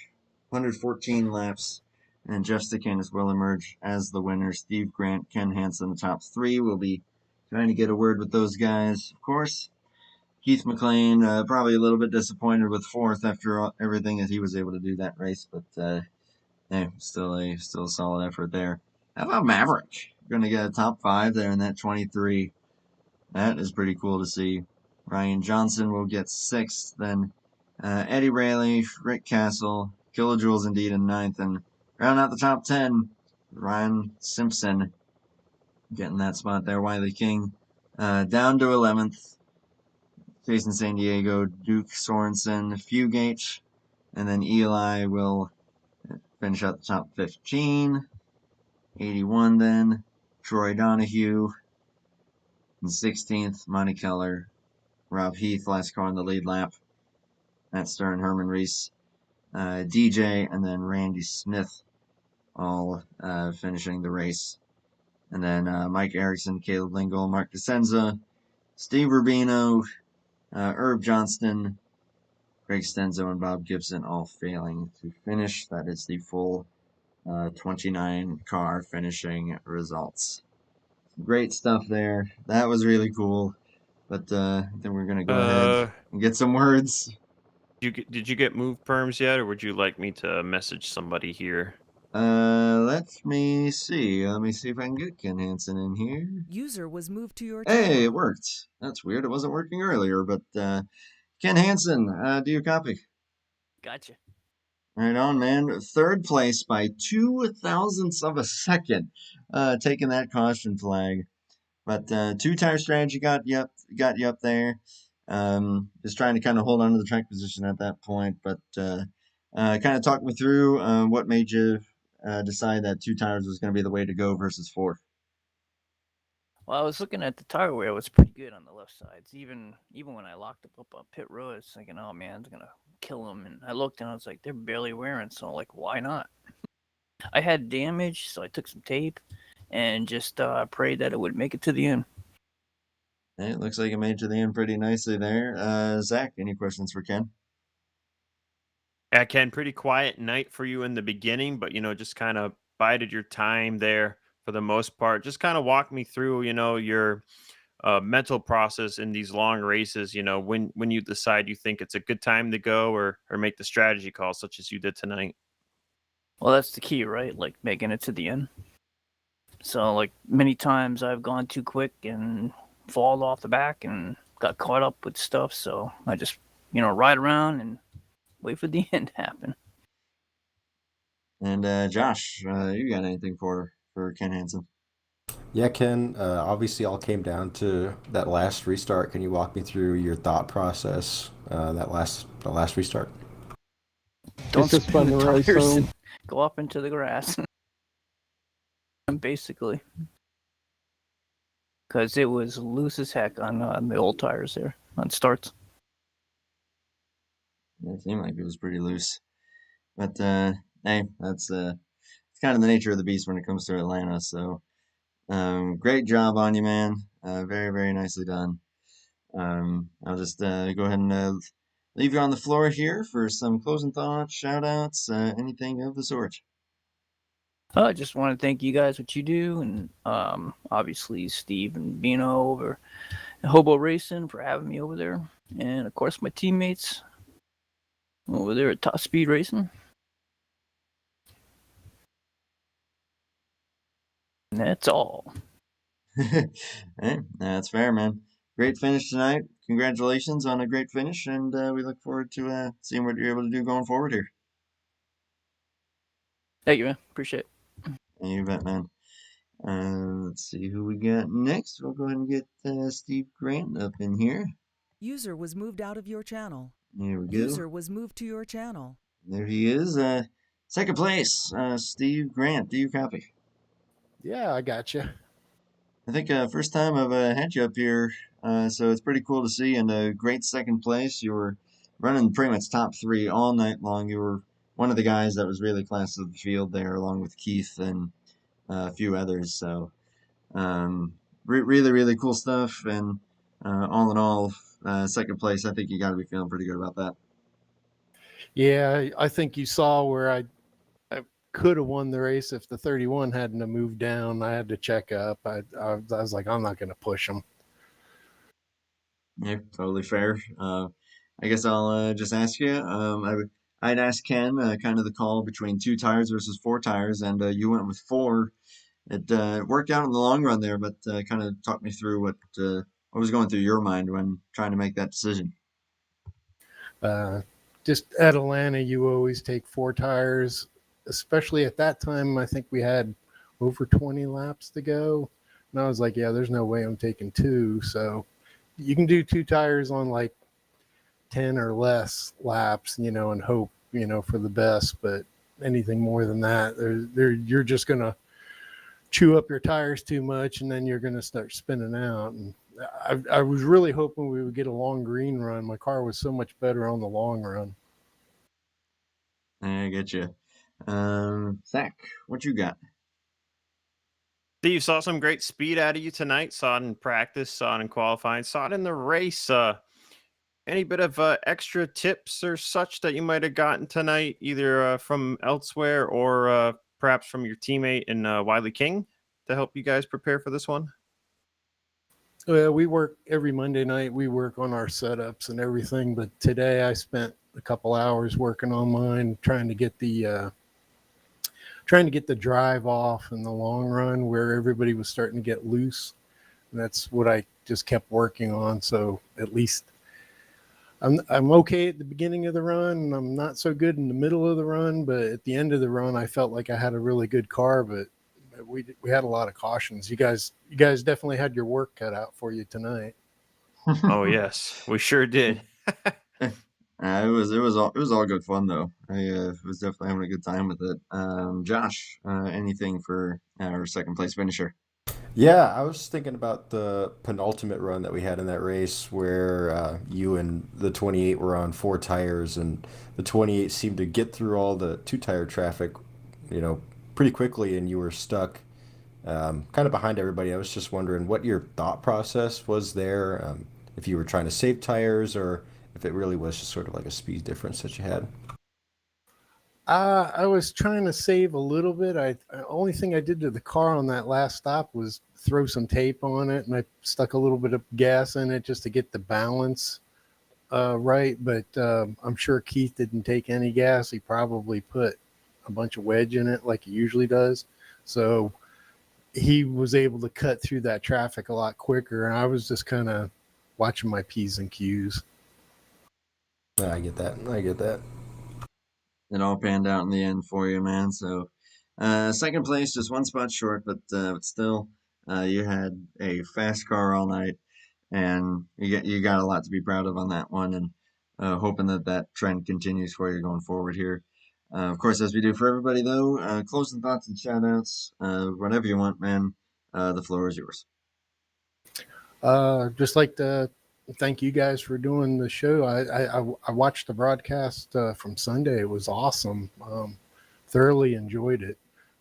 114 laps, and Jeff Stakanis will emerge as the winner. Steve Grant, Ken Hansen, the top 3. We'll be trying to get a word with those guys, of course. Keith McLean, probably a little bit disappointed with 4th after everything that he was able to do that race, but still a solid effort there. How about Maverick? Going to get a top 5 there in that 23. That is pretty cool to see. Ryan Johnson will get 6th, then Eddie Rayleigh, Rick Castle, Kilojoules indeed in 9th, and round out the top 10, Ryan Simpson getting that spot there. Wiley King down to 11th. Jason San Diego, Duke Sorensen, Fugate, and then Eli will finish out the top 15. 81 then. Troy Donahue. In 16th, Monty Keller. Rob Heath, last car on the lead lap. Matt Stern, Herman Reese, DJ, and then Randy Smith, all finishing the race. And then Mike Erickson, Caleb Lingle, Mark DeCenza, Steve Rubino, Herb Johnston, Greg Stenzo, and Bob Gibson all failing to finish. That is the full 29 car finishing results. Great stuff there. That was really cool. But then we're going to go ahead and get some words.
Did you get move perms yet, or would you like me to message somebody here?
Let me see. Let me see if I can get Ken Hansen in here.
User was moved to your
Hey,
channel.
it worked. That's weird. It wasn't working earlier, but Ken Hansen, do you copy?
Gotcha.
Right on, man. Third place by 0.02 of a second, taking that caution flag. But two-tire strategy got you up there. Just trying to kind of hold on to the track position at that point. But kind of talk me through what made you decide that 2 tires was going to be the way to go versus 4.
Well, I was looking at the tire wear; it was pretty good on the left sides. Even when I locked up on pit road, I was thinking, "Oh man, it's gonna kill them." And I looked and I was like, "They're barely wearing." So like, why not? I had damage, so I took some tape and just prayed that it would make it to the end.
Hey, it looks like it made it to the end pretty nicely there. Zach, any questions for Ken?
Yeah, Ken, pretty quiet night for you in the beginning, but just kind of bided your time there for the most part. Just kind of walk me through, your mental process in these long races. When you decide you think it's a good time to go or make the strategy call, such as you did tonight.
Well, that's the key, right? Like making it to the end. So like many times I've gone too quick and fallen off the back and got caught up with stuff. So I just ride around and wait for the end to happen.
And Josh, you got anything for Ken Hansen?
Yeah, Ken, obviously all came down to that last restart. Can you walk me through your thought process, that last restart?
Don't
It's just
spin
fun
the
to race,
tires
so-
and go up into the grass. Basically. Because it was loose as heck on the old tires there on starts.
It seemed like it was pretty loose. But hey, that's it's kind of the nature of the beast when it comes to Atlanta. So great job on you, man. Very, very nicely done. I'll just go ahead and leave you on the floor here for some closing thoughts, shout outs, anything of the sort.
I just want to thank you guys what you do, and obviously Steve and Bino over at HOBO Racing for having me over there, and of course my teammates over there at Top Speed Racing. And that's all.
Hey, that's fair, man. Great finish tonight. Congratulations on a great finish, and we look forward to seeing what you're able to do going forward here.
Thank you, man. Appreciate it.
You bet, man. Let's see who we got next. We'll go ahead and get Steve Grant up in here.
User was moved out of your channel.
Here we go.
User was moved to your channel.
There he is. Second place, Steve Grant. Do you copy?
Yeah, I got you.
I think first time I've had you up here, so it's pretty cool to see. And a great second place. You were running pretty much top 3 all night long. You were one of the guys that was really class of the field there, along with Keith and a few others. So really, really cool stuff. And all in all, second place. I think you got to be feeling pretty good about that.
Yeah, I think you saw where I could have won the race if the 31 hadn't have moved down. I had to check up. I was like, I'm not going to push him.
Yeah, totally fair. I guess I'll just ask you. I'd ask Ken kind of the call between 2 tires versus 4 tires, and you went with 4. It worked out in the long run there, but kind of talk me through what was going through your mind when trying to make that decision.
Just at Atlanta, you always take 4 tires, especially at that time. I think we had over 20 laps to go. And I was like, yeah, there's no way I'm taking 2. So you can do 2 tires on like 10 or less laps, and hope, for the best. But anything more than that, you're just going to chew up your tires too much, and then you're going to start spinning out. And I was really hoping we would get a long green run. My car was so much better on the long run.
I get you. Zach, what you got?
Steve, saw some great speed out of you tonight. Saw it in practice, saw it in qualifying, saw it in the race. Any bit of extra tips or such that you might have gotten tonight, either from elsewhere or perhaps from your teammate in Wiley King, to help you guys prepare for this one?
Well, we work every Monday night. We work on our setups and everything. But today I spent a couple hours working on mine, trying to get the drive off in the long run where everybody was starting to get loose. And that's what I just kept working on. So at least I'm okay at the beginning of the run, and I'm not so good in the middle of the run. But at the end of the run, I felt like I had a really good car. But we had a lot of cautions. You guys definitely had your work cut out for you tonight.
Oh yes, we sure did.
It was all good fun though. I was definitely having a good time with it. Josh, anything for our second place finisher?
Yeah, I was thinking about the penultimate run that we had in that race where you and the 28 were on 4 tires, and the 28 seemed to get through all the 2-tire traffic, pretty quickly, and you were stuck kind of behind everybody. I was just wondering what your thought process was there, if you were trying to save tires or if it really was just sort of like a speed difference that you had.
I was trying to save a little bit. Only thing I did to the car on that last stop was throw some tape on it, and I stuck a little bit of gas in it just to get the balance right. But I'm sure Keith didn't take any gas. He probably put a bunch of wedge in it like he usually does. So he was able to cut through that traffic a lot quicker, and I was just kind of watching my P's and Q's.
I get that.
It all panned out in the end for you, man. So, second place, just one spot short, but still, you had a fast car all night, and you got a lot to be proud of on that one, and hoping that trend continues for you going forward here. Of course, as we do for everybody, though, closing thoughts and shout-outs, whatever you want, man. The floor is yours.
Just like to thank you guys for doing the show. I watched the broadcast from Sunday. It was awesome. Thoroughly enjoyed it.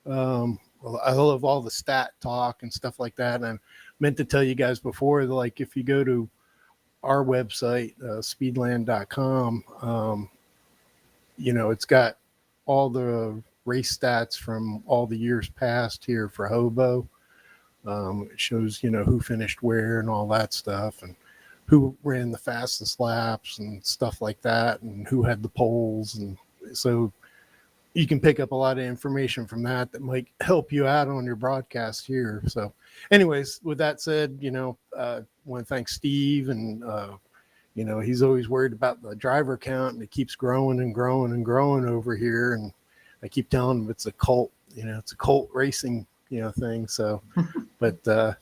I love all the stat talk and stuff like that. And I meant to tell you guys before, like if you go to our website, speedland.com, it's got all the race stats from all the years past here for HOBO. It shows, who finished where and all that stuff, and who ran the fastest laps and stuff like that, and who had the poles. And so you can pick up a lot of information from that might help you out on your broadcast here. So anyways, with that said, I want to thank Steve, and he's always worried about the driver count, and it keeps growing and growing and growing over here. And I keep telling him it's a cult, it's a cult racing, thing. So, but,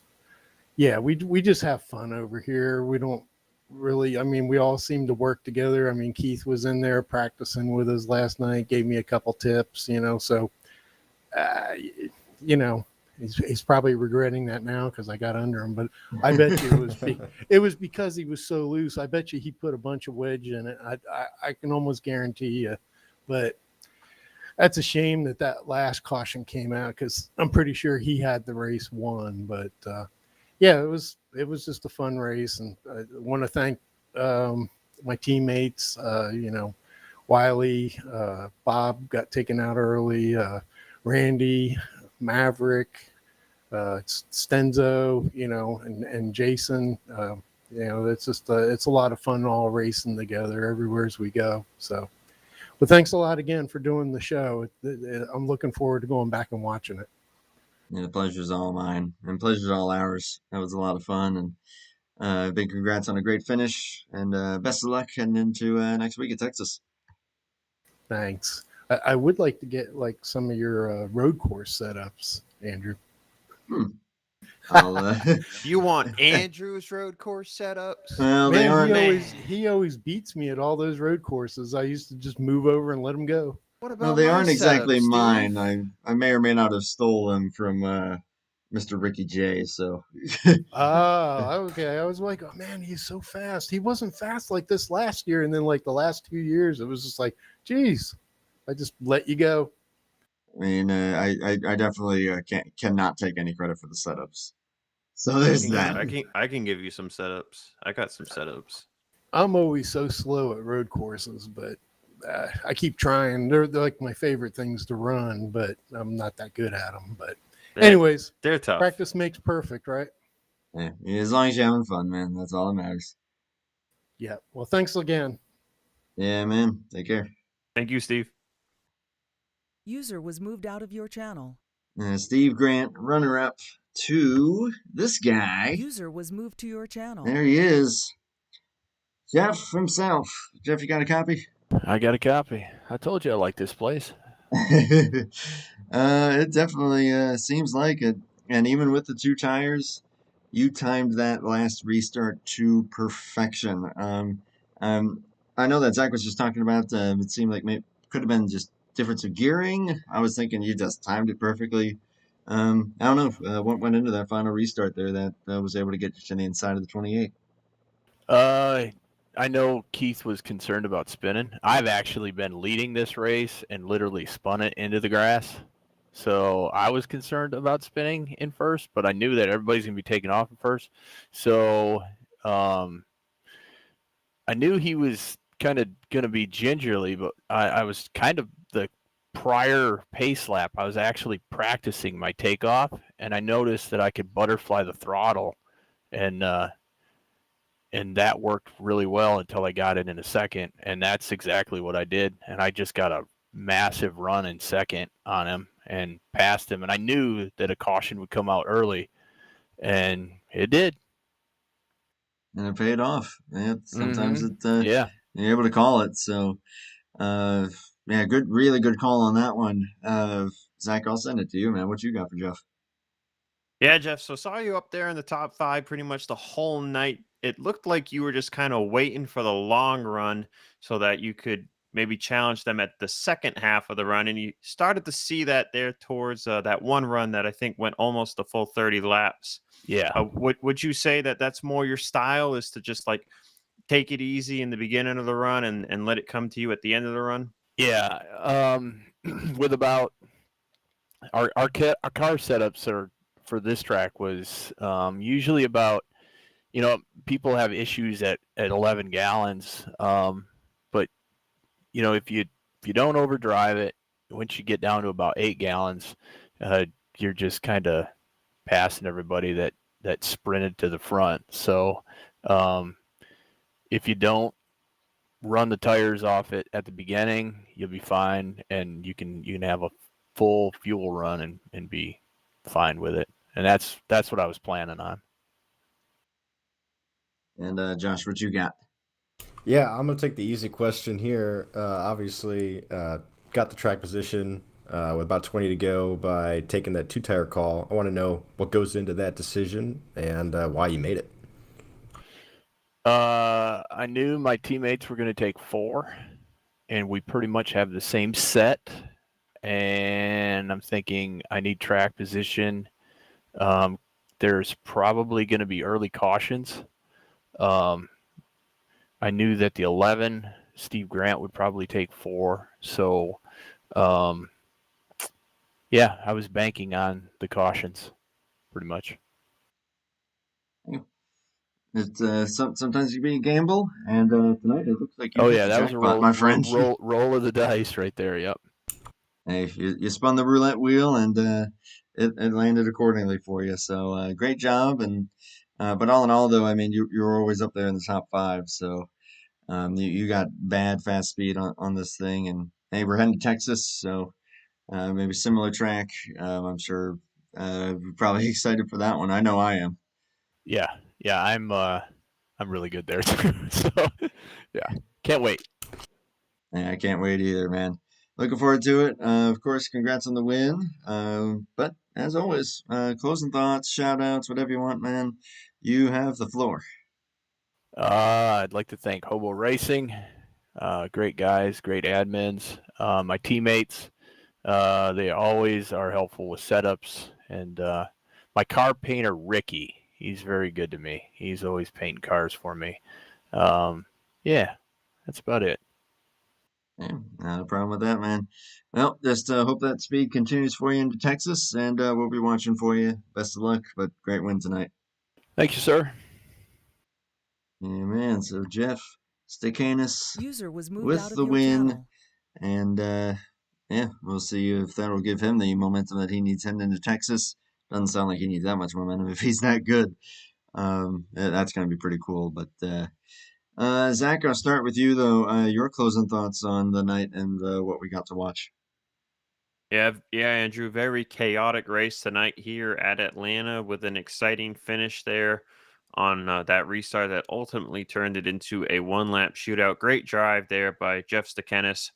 yeah, we just have fun over here. We don't really, we all seem to work together. Keith was in there practicing with us last night, gave me a couple tips, so, he's probably regretting that now because I got under him, but I bet you it was because he was so loose. I bet you he put a bunch of wedge in it. I can almost guarantee you, but that's a shame that last caution came out because I'm pretty sure he had the race won. But yeah, it was just a fun race, and I want to thank my teammates. Wiley, Bob got taken out early, Randy, Maverick, Stenzo, and Jason. It's just it's a lot of fun all racing together everywhere as we go. So. Well, thanks a lot again for doing the show. I'm looking forward to going back and watching it.
Yeah, the pleasure's all mine, and pleasure's all ours. That was a lot of fun, and big congrats on a great finish, and best of luck heading into next week at Texas.
Thanks. I would like to get some of your road course setups, Andrew.
You want Andrew's road course setups?
Well, they aren't.
He always beats me at all those road courses. I used to just move over and let him go.
What about
Well, they aren't exactly
setup,
mine. I may or may not have stole them from Mr. Ricky J. So
Ah, okay. I was like, oh man, he's so fast. He wasn't fast like this last year, and then like the last 2 years, it was just like, geez, I just let you go.
I mean, I definitely cannot take any credit for the setups. So there's that.
I can give you some setups. I got some setups.
I'm always so slow at road courses, but I keep trying. They're like my favorite things to run, but I'm not that good at them. But anyways,
They're tough.
practice makes perfect, right?
Yeah, as long as you're having fun, man, that's all that matters.
Yeah. Well, thanks again.
Yeah, man. Take care.
Thank you, Steve.
User was moved out of your channel.
Steve Grant, runner-up to this guy.
User was moved to your channel.
There he is. Jeff himself. Jeff, you got a copy?
I got a copy. I told you I like this place.
It definitely seems like it. And even with the 2 tires, you timed that last restart to perfection. I know that Zach was just talking about it seemed like maybe could have been just difference of gearing. I was thinking you just timed it perfectly. I don't know what went into that final restart there that was able to get you to the inside of the 28.
I know Keith was concerned about spinning. I've actually been leading this race and literally spun it into the grass. So I was concerned about spinning in first, but I knew that everybody's going to be taking off in first. So I knew he was kind of going to be gingerly, but I was kind of the prior pace lap. I was actually practicing my takeoff, and I noticed that I could butterfly the throttle, and that worked really well until I got it in a second, and that's exactly what I did. And I just got a massive run in second on him and passed him, and I knew that a caution would come out early, and it did.
And it paid off. Yeah, sometimes
yeah,
you're able to call it. So, yeah, really good call on that one. Zach, I'll send it to you, man. What you got for Jeff?
Yeah, Jeff. So saw you up there in the top 5 pretty much the whole night. It looked like you were just kind of waiting for the long run so that you could maybe challenge them at the second half of the run. And you started to see that there towards that one run that I think went almost the full 30 laps.
Yeah.
Would you say that that's more your style, is to just like take it easy in the beginning of the run and let it come to you at the end of the run?
Yeah. With about our car setups are for this track was usually about, people have issues at 11 gallons. But if you don't overdrive it, once you get down to about 8 gallons, you're just kind of passing everybody that sprinted to the front. So if you don't run the tires off it at the beginning, you'll be fine, and you can have a full fuel run and be fine with it. And that's what I was planning on.
And Josh, what you got?
Yeah, I'm gonna take the easy question here. Obviously, got the track position with about 20 to go by taking that 2-tire call. I want to know what goes into that decision and why you made it.
I knew my teammates were going to take 4, and we pretty much have the same set. And I'm thinking I need track position. There's probably going to be early cautions. I knew that the 11, Steve Grant, would probably take 4. So, yeah, I was banking on the cautions pretty much.
It's sometimes you be a gamble, and tonight it looks like you hit the
that was a
jackpot, my friend.
roll of the dice right there. Yep.
Hey, you spun the roulette wheel, and it landed accordingly for you. So great job. And but all in all, though, I mean, you're always up there in the top 5. So you got bad fast speed on this thing. And hey, we're heading to Texas, so maybe similar track. I'm sure probably excited for that one. I know I am.
Yeah, I'm really good there too. So yeah, can't wait.
Yeah, I can't wait either, man. Looking forward to it. Of course, congrats on the win. But as always, closing thoughts, shout outs, whatever you want, man. You have the floor.
I'd like to thank HOBO Racing. Great guys, great admins. My teammates, they always are helpful with setups. And my car painter Ricky. He's very good to me. He's always painting cars for me. Yeah, that's about it.
Yeah, not a problem with that, man. Well, just hope that speed continues for you into Texas, and we'll be watching for you. Best of luck, but great win tonight.
Thank you, sir.
Yeah, man. So Jeff Stacanis
User was moved
with
out of
the
your
win,
channel.
and yeah, we'll see if that'll give him the momentum that he needs heading into Texas. Doesn't sound like he needs that much momentum if he's that good. That's going to be pretty cool. But Zach, I'll start with you though. Your closing thoughts on the night and what we got to watch.
Yeah, Andrew. Very chaotic race tonight here at Atlanta with an exciting finish there on that restart that ultimately turned it into a one-lap shootout. Great drive there by Jeff Stakenis,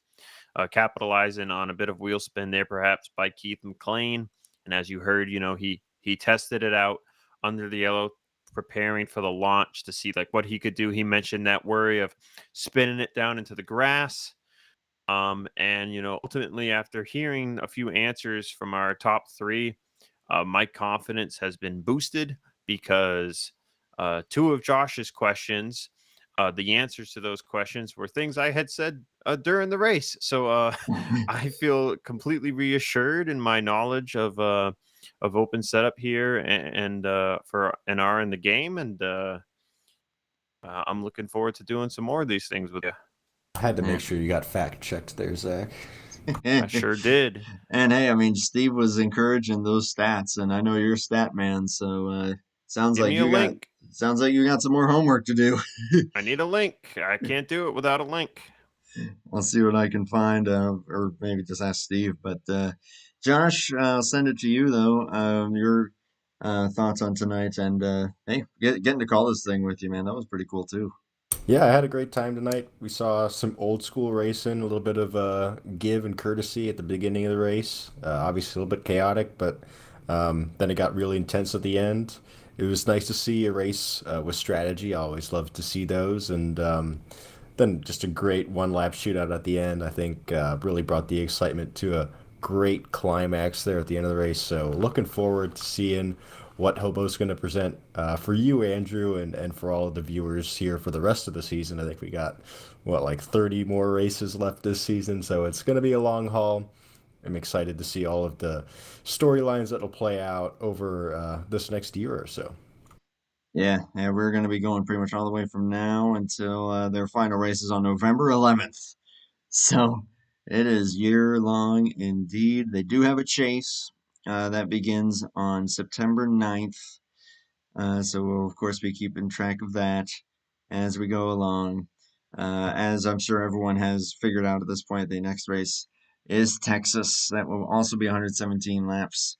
capitalizing on a bit of wheel spin there, perhaps by Keith McLean. And as you heard, he tested it out under the yellow, preparing for the launch to see like what he could do. He mentioned that worry of spinning it down into the grass. And ultimately, after hearing a few answers from our top three, my confidence has been boosted because two of Josh's questions, the answers to those questions were things I had said during the race. So I feel completely reassured in my knowledge of open setup here and for NR in the game, and I'm looking forward to doing some more of these things with you.
I had to make sure you got fact checked there, Zach.
I sure did.
And hey, I mean, Steve was encouraging those stats, and I know you're a stat man, so sounds
Give
like
me a
you
link.
got some more homework to do.
I need a link. I can't do it without a link.
I'll see what I can find, or maybe just ask Steve. But Josh, I'll send it to you though. Your thoughts on tonight, and hey, getting to call this thing with you, man, that was pretty cool too.
Yeah, I had a great time tonight. We saw some old school racing, a little bit of give and courtesy at the beginning of the race. Obviously, a little bit chaotic, but then it got really intense at the end. It was nice to see a race with strategy. I always love to see those. And then just a great one lap shootout at the end, I think, really brought the excitement to a great climax there at the end of the race. So, looking forward to seeing what Hobo's going to present for you, Andrew, and for all of the viewers here for the rest of the season. I think we got, like 30 more races left this season, so it's going to be a long haul. I'm excited to see all of the storylines that will play out over this next year or so.
Yeah, we're going to be going pretty much all the way from now until their final races on November 11th. So it is year long indeed. They do have a chase that begins on September 9th. So we'll, of course, be keeping track of that as we go along. As I'm sure everyone has figured out at this point, the next race is Texas. That will also be 117 laps.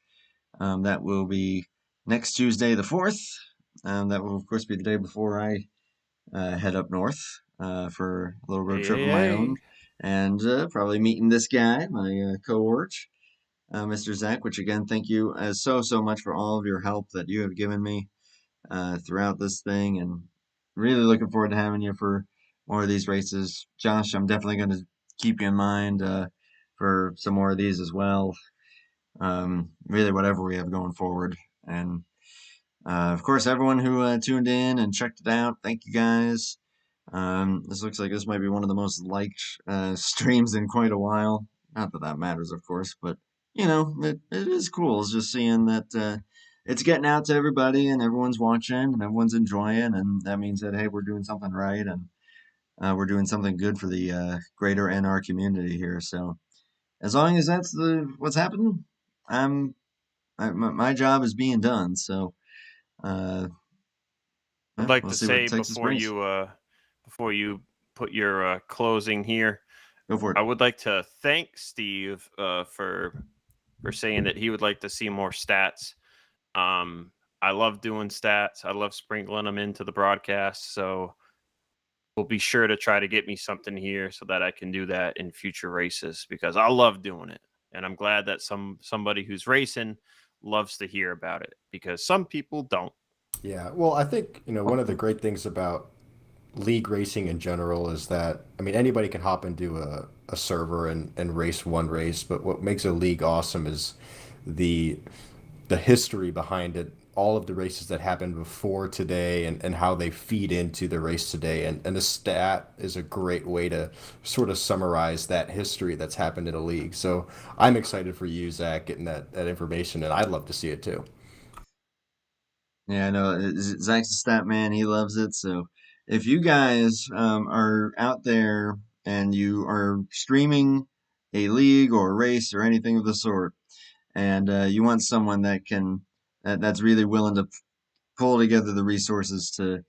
That will be next Tuesday, the 4th. That will, of course, be the day before I head up north for a little road trip of my own. And probably meeting this guy, my cohort, Mr. Zach, which again, thank you so much for all of your help that you have given me throughout this thing, and really looking forward to having you for more of these races. Josh, I'm definitely going to keep you in mind for some more of these as well. Really, whatever we have going forward. And of course, everyone who tuned in and checked it out, thank you guys. This looks like this might be one of the most liked streams in quite a while. Not that that matters, of course, but it is cool. It's just seeing that it's getting out to everybody and everyone's watching and everyone's enjoying, and that means that hey, we're doing something right and we're doing something good for the greater NR community here. So as long as that's what's happening, my job is being done. So
I'd like
we'll
to
see what
say
Texas brings.
before you put your closing here,
Go for it.
I would like to thank Steve for saying that he would like to see more stats. I love doing stats. I love sprinkling them into the broadcast. So we'll be sure to try to get me something here so that I can do that in future races because I love doing it. And I'm glad that somebody who's racing loves to hear about it because some people don't.
Yeah, well, I think, one of the great things about league racing in general is that, I mean, anybody can hop into a server and race one race, but what makes a league awesome is the the history behind it, all of the races that happened before today and how they feed into the race today. And the stat is a great way to sort of summarize that history that's happened in a league. So I'm excited for you, Zach, getting that information, and I'd love to see it too.
Yeah, I know. Zach's a stat man. He loves it. So if you guys are out there and you are streaming a league or a race or anything of the sort, and you want someone that's really willing to pull together the resources to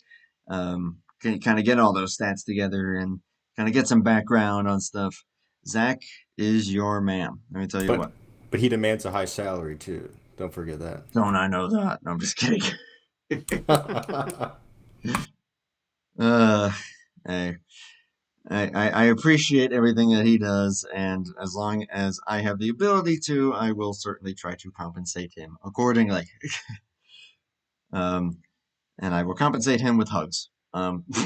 kind of get all those stats together and kind of get some background on stuff, Zach is your man. Let me tell you
But
what.
but he demands a high salary too. Don't forget that.
Don't I know that? No, I'm just kidding. Hey, I appreciate everything that he does, and as long as I have the ability to, I will certainly try to compensate him accordingly. And I will compensate him with hugs. Don't know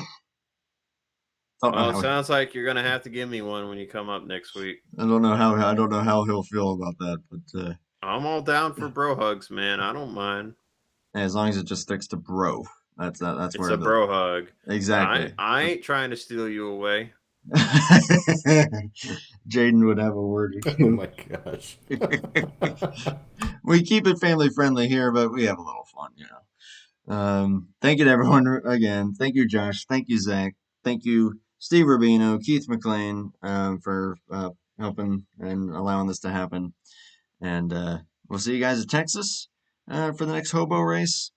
Well, it
how
sounds like you're gonna have to give me one when you come up next week.
I don't know how he'll feel about that, but
I'm all down for bro hugs, man. I don't mind.
as long as it just sticks to bro, that's
It's
where
a
the
bro hug.
exactly.
I ain't trying to steal you away.
Jaden would have a word or
Oh
two.
my gosh.
We keep it family friendly here, but we have a little fun, you know. Thank you to everyone again. Thank you, Josh. Thank you, Zach. Thank you, Steve Rubino, Keith McLean, for helping and allowing this to happen. And we'll see you guys at Texas for the next Hobo race.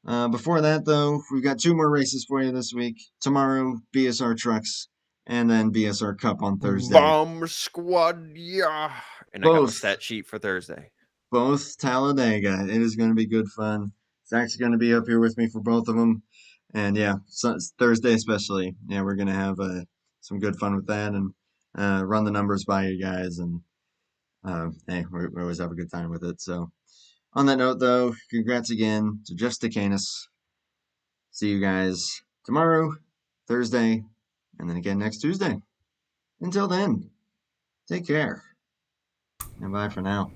Before that, though, we've got 2 more races for you this week. Tomorrow, BSR Trucks, and then BSR Cup on Thursday.
Bomb squad, yeah. And I got my
Both.
stat sheet for Thursday.
Both Talladega. It is going to be good fun. Zach's going to be up here with me for both of them. And yeah, so Thursday especially. Yeah, we're going to have some good fun with that and run the numbers by you guys. And hey, we always have a good time with it. So on that note, though, congrats again to Jeff Canis. See you guys tomorrow, Thursday, and then again next Tuesday. Until then, take care. And bye for now.